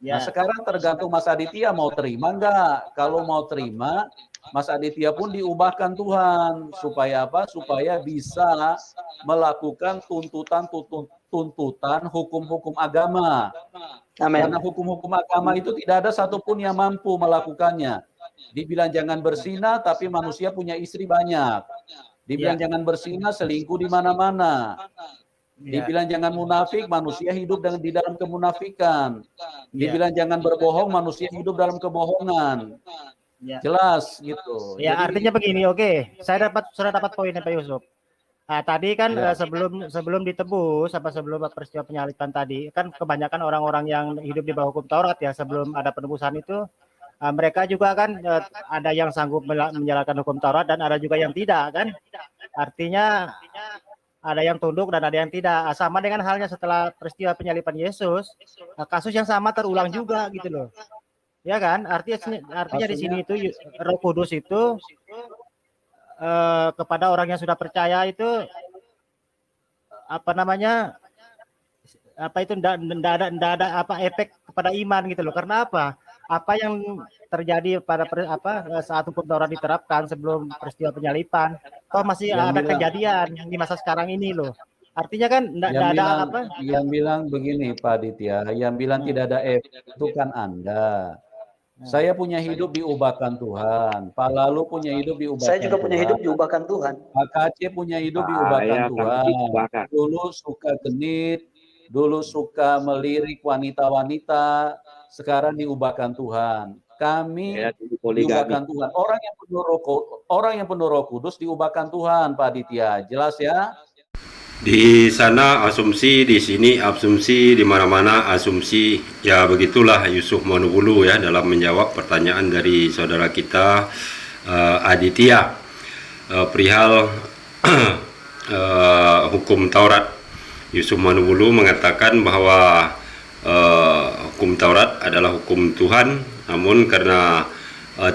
Nah, sekarang tergantung Mas Aditya mau terima enggak. Kalau mau terima, Mas Aditya pun diubahkan Tuhan. Supaya apa? Supaya bisa melakukan tuntutan hukum-hukum agama. Amin. Karena hukum-hukum agama itu tidak ada satupun yang mampu melakukannya. Dibilang jangan berzina, tapi manusia punya istri banyak. Dibilang jangan berzina, selingkuh di mana-mana. Dibilang jangan munafik, manusia hidup di dalam kemunafikan. Dibilang jangan berbohong, manusia hidup dalam kebohongan. Jelas gitu. Ya, jadi, artinya begini, oke. Saya sudah dapat poinnya Pak Yusuf. Nah, tadi kan sebelum ditebus sebelum peristiwa penyaliban tadi, kan kebanyakan orang-orang yang hidup di bawah hukum Taurat ya, sebelum ada penebusan itu mereka juga kan ada yang sanggup menjalankan hukum Taurat dan ada juga yang tidak kan. Artinya ada yang tunduk dan ada yang tidak. Sama dengan halnya setelah peristiwa penyaliban Yesus, kasus yang sama terulang juga gitu loh. Ya kan? Artinya di sini itu Roh Kudus itu kepada orang yang sudah percaya itu tidak ada efek kepada iman gitu loh. Karena apa? Apa yang terjadi pada saat hukum Taurat diterapkan sebelum peristiwa penyaliban, masih ada kejadian di masa sekarang ini loh. Artinya kan tidak ada apa? Yang bilang begini Pak Aditya, yang bilang tidak ada efek itu kan Anda. Saya punya hidup diubahkan Tuhan. Pak Lalu punya hidup diubahkan Saya juga punya hidup diubahkan Tuhan. Pak Kace punya hidup diubahkan Tuhan. Dulu suka genit, dulu suka melirik wanita-wanita, sekarang diubahkan Tuhan. Kami diubahkan Tuhan. Orang yang penuh Roh Kudus diubahkan Tuhan, Pak Aditya. Jelas ya? Di sana asumsi, di sini asumsi, di mana-mana asumsi. Ya begitulah Yusuf Manubulu ya dalam menjawab pertanyaan dari saudara kita Aditya perihal hukum Taurat. Yusuf Manubulu mengatakan bahwa hukum Taurat adalah hukum Tuhan, namun karena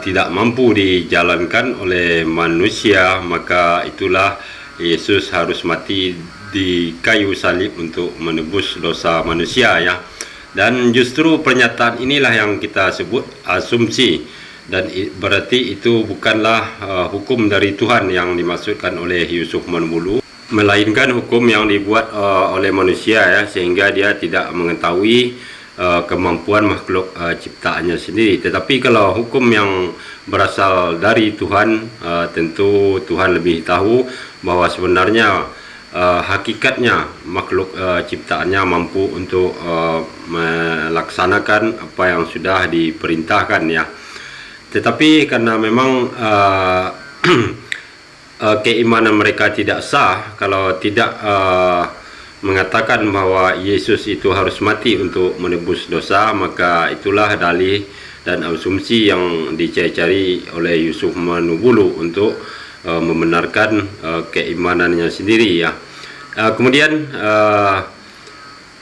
tidak mampu dijalankan oleh manusia, maka itulah Yesus harus mati di kayu salib untuk menebus dosa manusia ya. Dan justru pernyataan inilah yang kita sebut asumsi, dan berarti itu bukanlah hukum dari Tuhan yang dimaksudkan oleh Yusuf Manubulu, melainkan hukum yang dibuat oleh manusia ya, sehingga dia tidak mengetahui kemampuan makhluk ciptaannya sendiri. Tetapi kalau hukum yang berasal dari Tuhan, tentu Tuhan lebih tahu bahwa sebenarnya hakikatnya makhluk ciptaannya mampu untuk melaksanakan apa yang sudah diperintahkan ya. Tetapi karena memang keimanan mereka tidak sah kalau tidak mengatakan bahwa Yesus itu harus mati untuk menebus dosa, maka itulah dalih dan asumsi yang dicari oleh Yusuf Manubulu untuk membenarkan keimanannya sendiri ya. Kemudian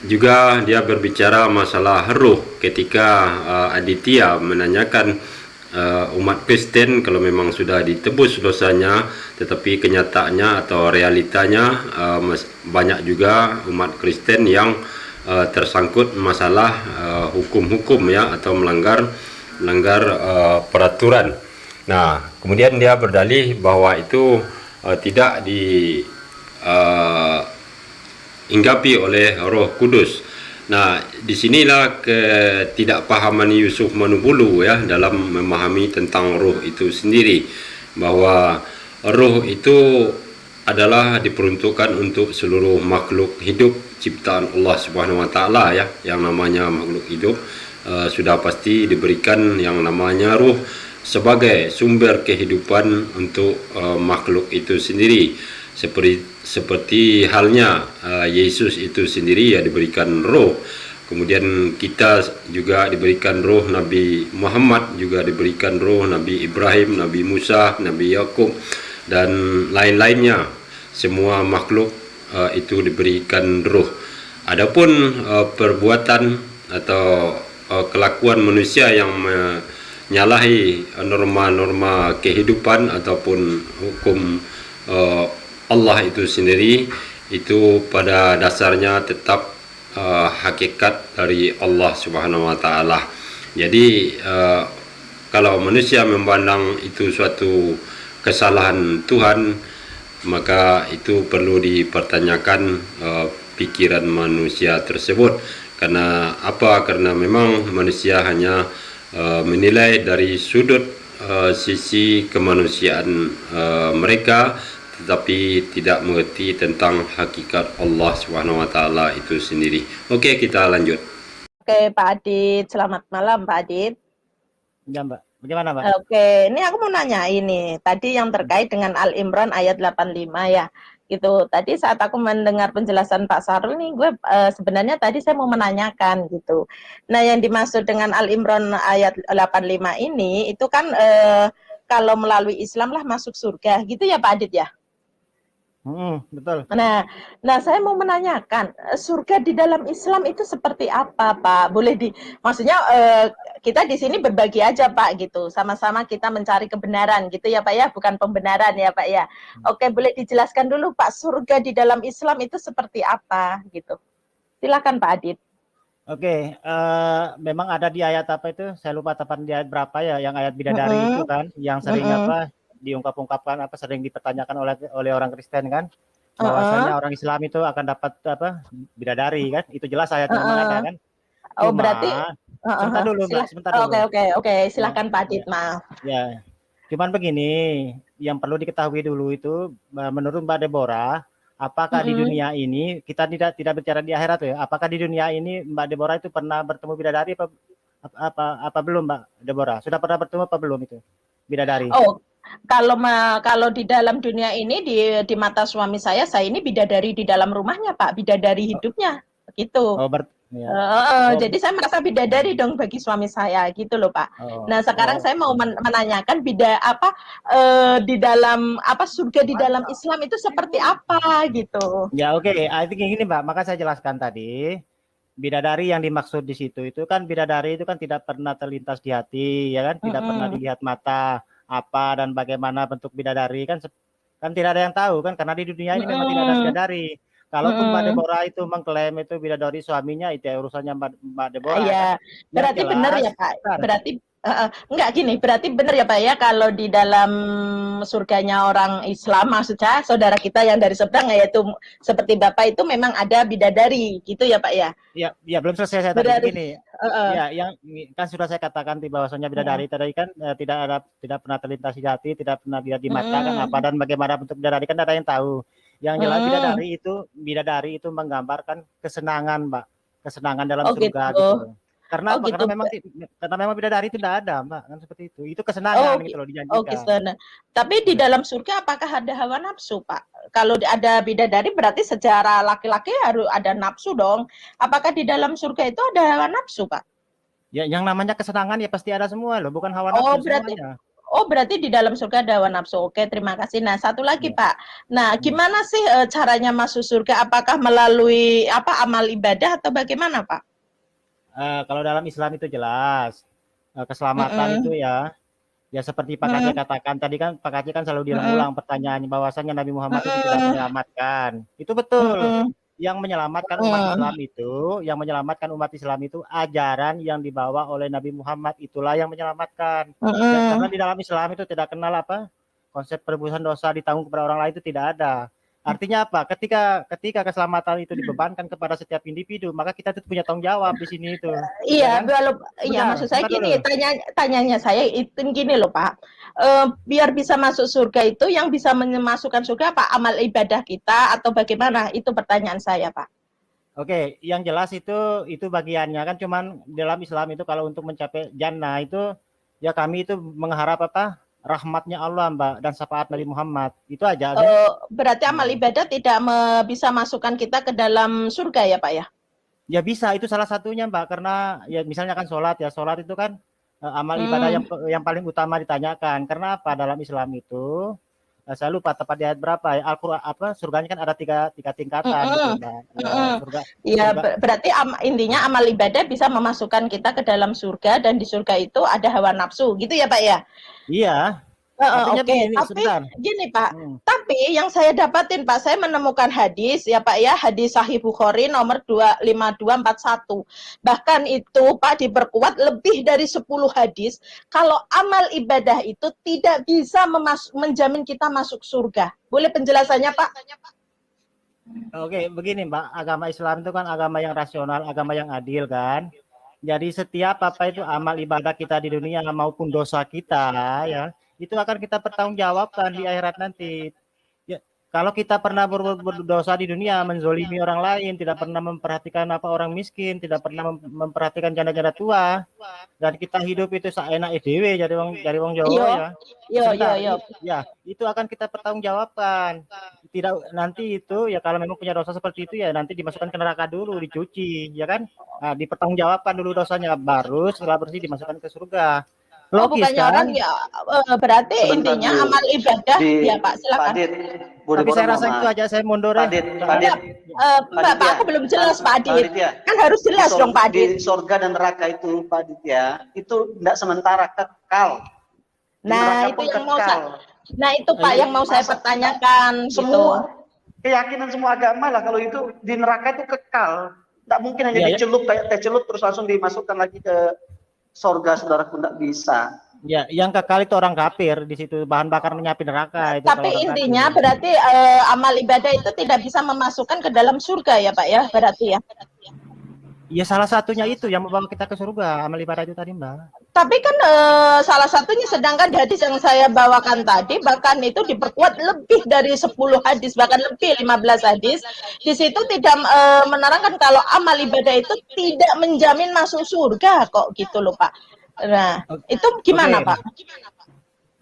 juga dia berbicara masalah ruh ketika Aditya menanyakan umat Kristen kalau memang sudah ditebus dosanya, tetapi kenyataannya atau realitanya banyak juga umat Kristen yang tersangkut masalah hukum-hukum ya, atau melanggar peraturan. Nah, kemudian dia berdalih bahwa itu tidak diinggapi oleh Roh Kudus. Nah, disinilah ketidakpahaman Yusuf Manubulu ya dalam memahami tentang roh itu sendiri, bahwa roh itu adalah diperuntukkan untuk seluruh makhluk hidup ciptaan Allah Subhanahu wa taala ya. Yang namanya makhluk hidup sudah pasti diberikan yang namanya roh sebagai sumber kehidupan untuk makhluk itu sendiri. Seperti halnya Yesus itu sendiri ya diberikan roh. Kemudian kita juga diberikan roh, Nabi Muhammad juga diberikan roh, Nabi Ibrahim, Nabi Musa, Nabi Yakub, dan lain-lainnya. Semua makhluk itu diberikan roh. Adapun perbuatan atau kelakuan manusia yang menyalahi norma-norma kehidupan ataupun hukum Allah itu sendiri, itu pada dasarnya tetap hakikat dari Allah Subhanahu wa taala. Jadi kalau manusia memandang itu suatu kesalahan Tuhan, maka itu perlu dipertanyakan pikiran manusia tersebut. Karena apa? Karena memang manusia hanya menilai dari sudut sisi kemanusiaan mereka, tetapi tidak mengerti tentang hakikat Allah Subhanahu wa taala itu sendiri. Oke, kita lanjut. Oke, Pak Adit. Selamat malam, Pak Adit. Ya, Mbak. Bagaimana, Mbak? Oke, ini aku mau nanya ini. Tadi yang terkait dengan Al Imran ayat 85 ya. Gitu. Tadi saat aku mendengar penjelasan Pak Sarul nih, gue sebenarnya tadi saya mau menanyakan gitu. Nah, yang dimaksud dengan Al Imran ayat 85 ini itu kan kalau melalui Islam lah masuk surga gitu ya Pak Adit ya? Betul. Nah, saya mau menanyakan, surga di dalam Islam itu seperti apa, Pak? Maksudnya kita di sini berbagi aja, Pak, gitu. Sama-sama kita mencari kebenaran, gitu ya, Pak ya, bukan pembenaran ya, Pak ya. Oke, boleh dijelaskan dulu, Pak, surga di dalam Islam itu seperti apa, gitu. Silakan, Pak Adit. Oke, memang ada di ayat apa itu? Saya lupa tepat di ayat berapa ya, yang ayat bidadari itu kan, yang sering diungkap-ungkapkan sering dipertanyakan oleh orang Kristen kan, bahwasanya orang Islam itu akan dapat bidadari kan, itu jelas ayatnya ada kan. Oh, berarti sebentar dulu Mbak, sebentar dulu. Oke, silakan Pak Adit, maaf. Ya, cuman begini, yang perlu diketahui dulu itu menurut Mbak Deborah, apakah di dunia ini kita tidak bicara di akhirat ya, apakah di dunia ini Mbak Deborah itu pernah bertemu bidadari apa belum Mbak Deborah? Sudah pernah bertemu apa belum itu bidadari? Oh, kalau di dalam dunia ini di mata suami saya ini bidadari di dalam rumahnya, Pak, bidadari hidupnya gitu. Jadi saya merasa bidadari dong bagi suami saya gitu loh, Pak. Nah, sekarang saya mau menanyakan di dalam surga di dalam Islam itu seperti apa gitu. Ya, oke. I think gini, Mbak, maka saya jelaskan tadi. Bidadari yang dimaksud di situ itu kan bidadari itu kan tidak pernah terlintas di hati, ya kan? Tidak pernah dilihat mata. Apa dan bagaimana bentuk bidadari kan tidak ada yang tahu kan, karena di dunia ini memang tidak ada bidadari. Kalaupun Mbak Deborah itu mengklaim itu bidadari suaminya, itu ya urusannya Mbak Deborah. Iya, Kan? berarti Yang benar jelas, ya Pak. benar. Berarti enggak gini, berarti benar ya Pak ya kalau di dalam surganya orang Islam, maksudnya saudara kita yang dari seberang yaitu seperti Bapak itu memang ada bidadari, gitu ya Pak ya? Ya belum selesai saya tadi Berarti, begini. Ya, yang kan sudah saya katakan di bahwasanya bidadari tadi kan tidak pernah terlintasi hati, tidak pernah lihat di mata kan apa dan bagaimana bentuk bidadari kan ada yang tahu. Yang jelas bidadari itu menggambarkan kesenangan, Mbak. Kesenangan dalam surga gitu. Karena gitu. karena memang bidadari tidak ada, Mbak, kan seperti itu. Itu kesenangan gitu loh dijanjikan. Gitu. Tapi di dalam surga apakah ada hawa nafsu, Pak? Kalau ada bidadari berarti secara laki-laki harus ada nafsu dong. Apakah di dalam surga itu ada hawa nafsu, Pak? Ya, yang namanya kesenangan ya pasti ada semua loh, bukan hawa nafsu semuanya. Berarti di dalam surga ada hawa nafsu. Oke, terima kasih. Nah, satu lagi Pak. Nah, gimana sih caranya masuk surga? Apakah melalui amal ibadah atau bagaimana, Pak? Kalau dalam Islam itu jelas keselamatan itu ya seperti Pak Kaci katakan tadi kan, Pak Kaci kan selalu diulang pertanyaannya bahwasanya Nabi Muhammad itu tidak menyelamatkan. Itu betul. Yang menyelamatkan umat Islam itu ajaran yang dibawa oleh Nabi Muhammad, itulah yang menyelamatkan. Karena di dalam Islam itu tidak kenal konsep perebusan dosa ditanggung kepada orang lain itu tidak ada. Artinya apa? Ketika keselamatan itu dibebankan kepada setiap individu, maka kita itu punya tanggung jawab di sini itu. Iya, maksud saya gini, tanyanya saya itu gini loh Pak. Biar bisa masuk surga itu yang bisa memasukkan surga apa? Amal ibadah kita atau bagaimana? Itu pertanyaan saya, Pak. Oke, yang jelas itu bagiannya kan, cuman dalam Islam itu kalau untuk mencapai jannah itu ya kami itu mengharap rahmatnya Allah, Mbak, dan syafaat Nabi Muhammad. Itu aja. Berarti amal ibadah tidak bisa masukkan kita ke dalam surga ya, Pak ya? Ya bisa, itu salah satunya, Mbak, karena ya misalnya kan sholat itu kan amal ibadah yang paling utama ditanyakan. Karena apa? Dalam Islam itu saya lupa tepat di ayat berapa ya, Al-Qur'an surganya kan ada tiga tingkatan gitu, Mbak. Berarti intinya amal ibadah bisa memasukkan kita ke dalam surga, dan di surga itu ada hawa nafsu gitu ya Pak ya? Iya. Oke, tapi gini Pak, tapi yang saya dapatin Pak, saya menemukan hadis ya Pak ya, hadis Sahih Bukhari nomor 25241. Bahkan itu Pak diperkuat lebih dari 10 hadis kalau amal ibadah itu tidak bisa menjamin kita masuk surga. Boleh penjelasannya Pak? Oke, begini Mbak, agama Islam itu kan agama yang rasional, agama yang adil kan. Jadi setiap itu amal ibadah kita di dunia maupun dosa kita ya, itu akan kita pertanggungjawabkan di akhirat nanti. Ya, kalau kita pernah berdosa di dunia, menzolimi orang lain, tidak pernah memperhatikan orang miskin, tidak pernah memperhatikan janda-janda tua, dan kita hidup itu seenak EDW jadi wong Jawa ya, itu akan kita pertanggungjawabkan. Tidak nanti itu ya kalau memang punya dosa seperti itu ya nanti dimasukkan ke neraka dulu, dicuci ya kan. Nah, dipertanggungjawabkan dulu dosanya, baru setelah bersih dimasukkan ke surga. Logis, bukannya kan? Orang ya berarti intinya amal ibadah ya Pak, silakan. Tapi saya rasa itu aja, saya mundur ya. Pak, aku belum jelas Pak Adit. Kan harus jelas dong Pak Adit. Di surga dan neraka itu Pak Adit ya, itu tidak sementara, kekal. Nah, itu yang Pak yang mau saya pertanyakan semua gitu. Keyakinan semua agama lah kalau itu di neraka itu kekal. Tidak mungkin hanya dicelup kayak teh celup terus langsung dimasukkan lagi ke surga, saudaraku, tidak bisa. Ya, yang kekal itu orang kafir, di situ bahan bakar menyapi neraka. Itu tapi intinya kafir. Berarti amal ibadah itu tidak bisa memasukkan ke dalam surga ya Pak ya, berarti ya? Ya salah satunya itu yang membawa kita ke surga, amal ibadah itu tadi Mbak. Tapi kan salah satunya, sedangkan di hadis yang saya bawakan tadi bahkan itu diperkuat lebih dari 10 hadis, bahkan lebih 15 hadis. Di situ tidak menerangkan kalau amal ibadah itu tidak menjamin masuk surga kok gitu loh Pak. Nah, itu gimana Pak?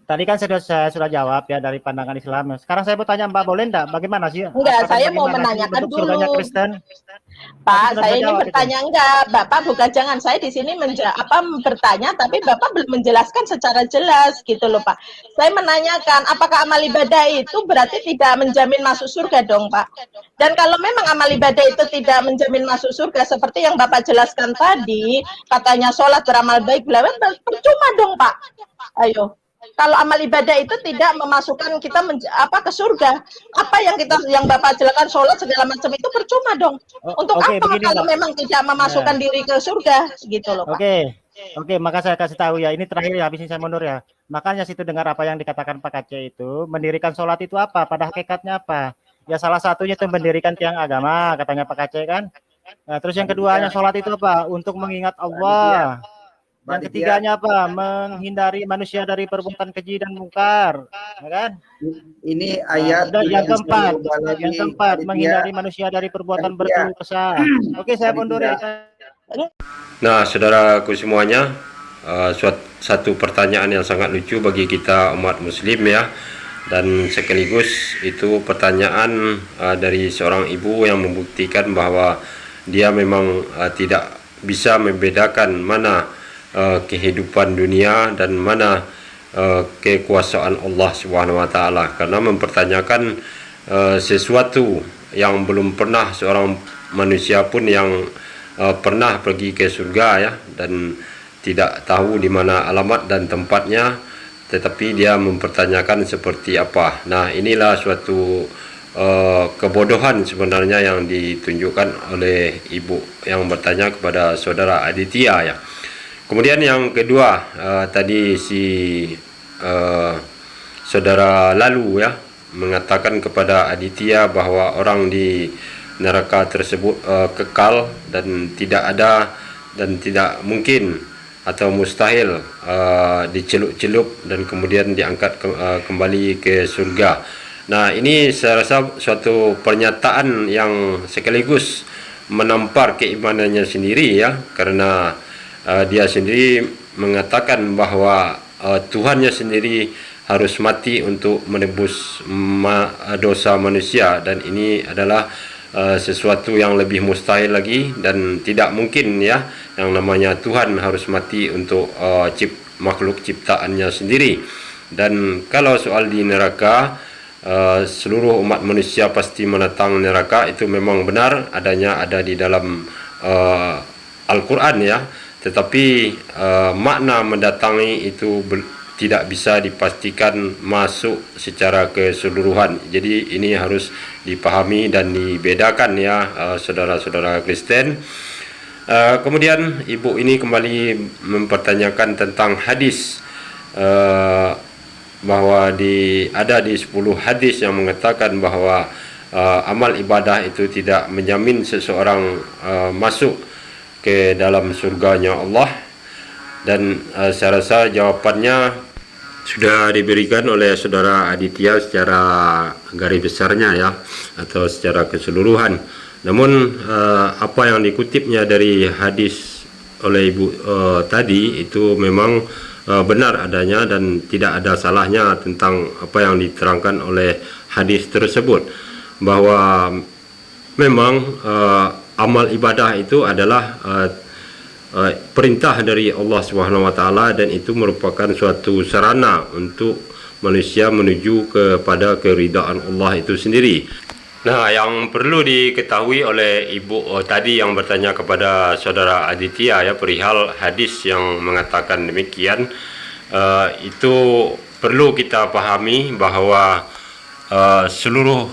Tadi kan saya sudah jawab ya dari pandangan Islam. Sekarang saya mau tanya Mbak, boleh enggak? Bagaimana sih? Enggak, saya mau menanyakan dulu. Kristen? Pak, saya ini bertanya enggak, Bapak bukan, jangan saya di sini bertanya, tapi Bapak belum menjelaskan secara jelas gitu loh Pak. Saya menanyakan, apakah amal ibadah itu berarti tidak menjamin masuk surga dong Pak? Dan kalau memang amal ibadah itu tidak menjamin masuk surga seperti yang Bapak jelaskan tadi, katanya sholat beramal baik, percuma dong Pak. Ayo. Kalau amal ibadah itu tidak memasukkan kita ke surga. Apa yang Bapak jelaskan sholat segala macam itu percuma dong. Untuk Oke, apa begini, kalau Mbak. memang tidak memasukkan Nah. diri ke surga gitu loh, Pak. Oke, maka saya kasih tahu ya, ini terakhir ya, habis ini saya mundur ya. Makanya situ dengar apa yang dikatakan Pak Aceh itu, mendirikan sholat itu apa? Pada hakikatnya apa? Ya salah satunya itu mendirikan tiang agama, katanya Pak Aceh kan. Nah, terus yang keduanya sholat itu apa? Untuk mengingat Allah. Yang ketiganya apa? Menghindari manusia dari perbuatan keji dan mungkar, ya kan? Ini ayat Dan yang keempat, menghindari manusia dari perbuatan berkeluh kesah. Oke, saya mundur ya. Nah, saudaraku semuanya, satu pertanyaan yang sangat lucu bagi kita umat muslim ya, dan sekaligus itu pertanyaan dari seorang ibu yang membuktikan bahwa dia memang tidak bisa membedakan mana kehidupan dunia dan mana kekuasaan Allah Subhanahu wa taala, karena mempertanyakan sesuatu yang belum pernah seorang manusia pun yang pernah pergi ke surga ya, dan tidak tahu di mana alamat dan tempatnya, tetapi dia mempertanyakan seperti apa. Nah, inilah suatu kebodohan sebenarnya yang ditunjukkan oleh ibu yang bertanya kepada saudara Aditya ya. Kemudian yang kedua, tadi si saudara Lalu ya mengatakan kepada Aditya bahwa orang di neraka tersebut kekal dan tidak ada dan tidak mungkin atau mustahil dicelup-celup dan kemudian diangkat kembali ke surga. Nah, ini saya rasa suatu pernyataan yang sekaligus menampar keimanannya sendiri ya, karena dia sendiri mengatakan bahwa Tuhannya sendiri harus mati untuk menebus dosa manusia, dan ini adalah sesuatu yang lebih mustahil lagi dan tidak mungkin ya, yang namanya Tuhan harus mati untuk makhluk ciptaannya sendiri. Dan kalau soal di neraka, seluruh umat manusia pasti menentang neraka, itu memang benar adanya, ada di dalam Al-Quran ya, tetapi makna mendatangi itu tidak bisa dipastikan masuk secara keseluruhan. Jadi ini harus dipahami dan dibedakan ya, saudara-saudara Kristen. Kemudian ibu ini kembali mempertanyakan tentang hadis, bahwa ada di 10 hadis yang mengatakan bahwa amal ibadah itu tidak menjamin seseorang masuk ke dalam surganya Allah. Dan saya rasa jawabannya sudah diberikan oleh saudara Aditya secara garis besarnya ya, atau secara keseluruhan. Namun apa yang dikutipnya dari hadis oleh ibu tadi itu memang benar adanya dan tidak ada salahnya tentang apa yang diterangkan oleh hadis tersebut, bahwa memang amal ibadah itu adalah perintah dari Allah Subhanahu wa taala, dan itu merupakan suatu sarana untuk manusia menuju kepada keridaan Allah itu sendiri. Nah, yang perlu diketahui oleh ibu tadi yang bertanya kepada saudara Aditya ya, perihal hadis yang mengatakan demikian, itu perlu kita pahami bahwa seluruh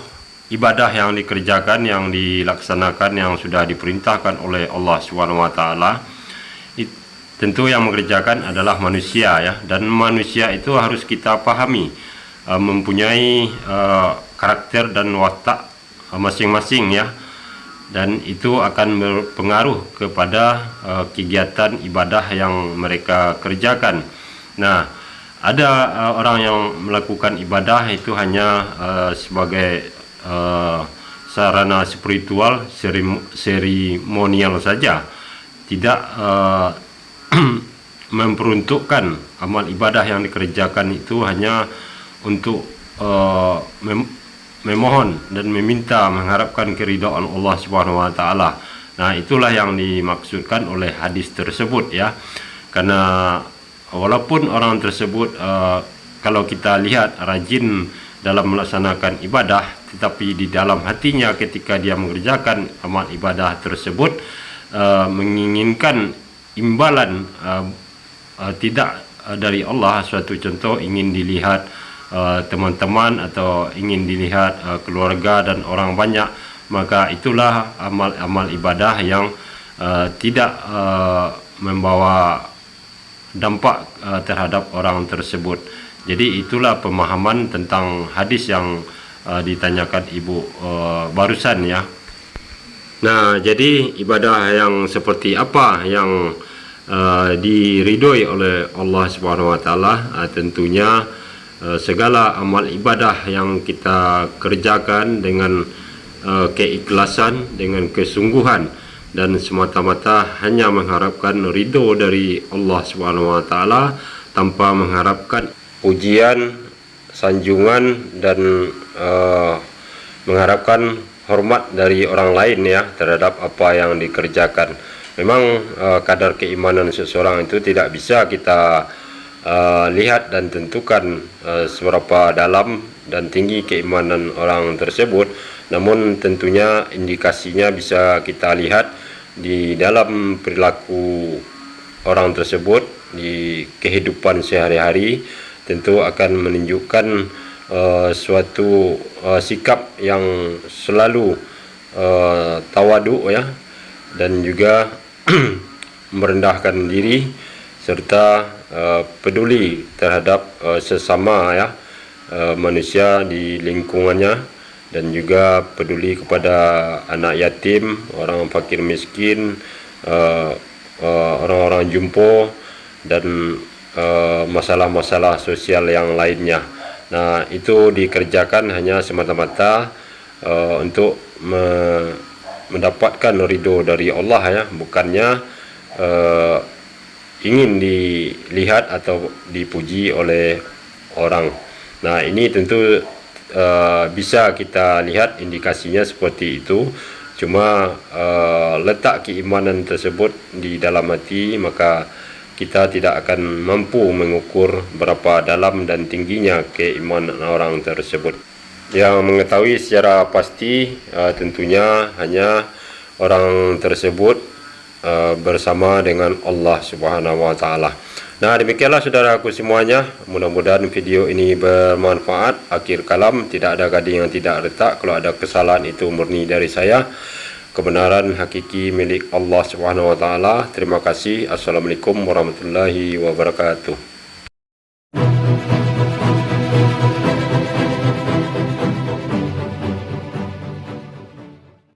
ibadah yang dikerjakan, yang dilaksanakan, yang sudah diperintahkan oleh Allah Subhanahu wa taala, tentu yang mengerjakan adalah manusia ya, dan manusia itu harus kita pahami mempunyai karakter dan watak masing-masing ya, dan itu akan berpengaruh kepada kegiatan ibadah yang mereka kerjakan. Nah, ada orang yang melakukan ibadah itu hanya sebagai sarana spiritual, seremonial saja, tidak memperuntukkan amal ibadah yang dikerjakan itu hanya untuk memohon dan meminta, mengharapkan keridhaan Allah Subhanahu wa taala. Nah, itulah yang dimaksudkan oleh hadis tersebut ya. Karena walaupun orang tersebut kalau kita lihat rajin dalam melaksanakan ibadah, tetapi di dalam hatinya ketika dia mengerjakan amal ibadah tersebut menginginkan imbalan, tidak dari Allah, suatu contoh ingin dilihat teman-teman atau ingin dilihat keluarga dan orang banyak, maka itulah amal-amal ibadah yang tidak membawa dampak terhadap orang tersebut. Jadi itulah pemahaman tentang hadis yang ditanyakan Ibu barusan ya. Nah, jadi ibadah yang seperti apa yang diridhoi oleh Allah Subhanahu wa taala? Tentunya segala amal ibadah yang kita kerjakan dengan keikhlasan, dengan kesungguhan, dan semata-mata hanya mengharapkan ridho dari Allah Subhanahu wa taala tanpa mengharapkan pujian, sanjungan, dan mengharapkan hormat dari orang lain ya terhadap apa yang dikerjakan. Memang kadar keimanan seseorang itu tidak bisa kita lihat dan tentukan seberapa dalam dan tinggi keimanan orang tersebut, namun tentunya indikasinya bisa kita lihat di dalam perilaku orang tersebut di kehidupan sehari-hari. Tentu akan menunjukkan suatu sikap yang selalu tawadu ya, dan juga merendahkan diri serta peduli terhadap sesama ya manusia di lingkungannya, dan juga peduli kepada anak yatim, orang fakir miskin, orang-orang jumbo, dan masalah-masalah sosial yang lainnya. Nah, itu dikerjakan hanya semata-mata untuk mendapatkan ridho dari Allah ya, bukannya ingin dilihat atau dipuji oleh orang. Nah, ini tentu bisa kita lihat indikasinya seperti itu. Cuma letak keimanan tersebut di dalam hati, maka kita tidak akan mampu mengukur berapa dalam dan tingginya keimanan orang tersebut. Yang mengetahui secara pasti tentunya hanya orang tersebut bersama dengan Allah Subhanahu wa taala. Nah, demikianlah saudaraku semuanya. Mudah-mudahan video ini bermanfaat. Akhir kalam, tidak ada gading yang tidak retak. Kalau ada kesalahan itu murni dari saya. Kebenaran hakiki milik Allah Subhanahu wa taala. Terima kasih. Assalamualaikum warahmatullahi wabarakatuh.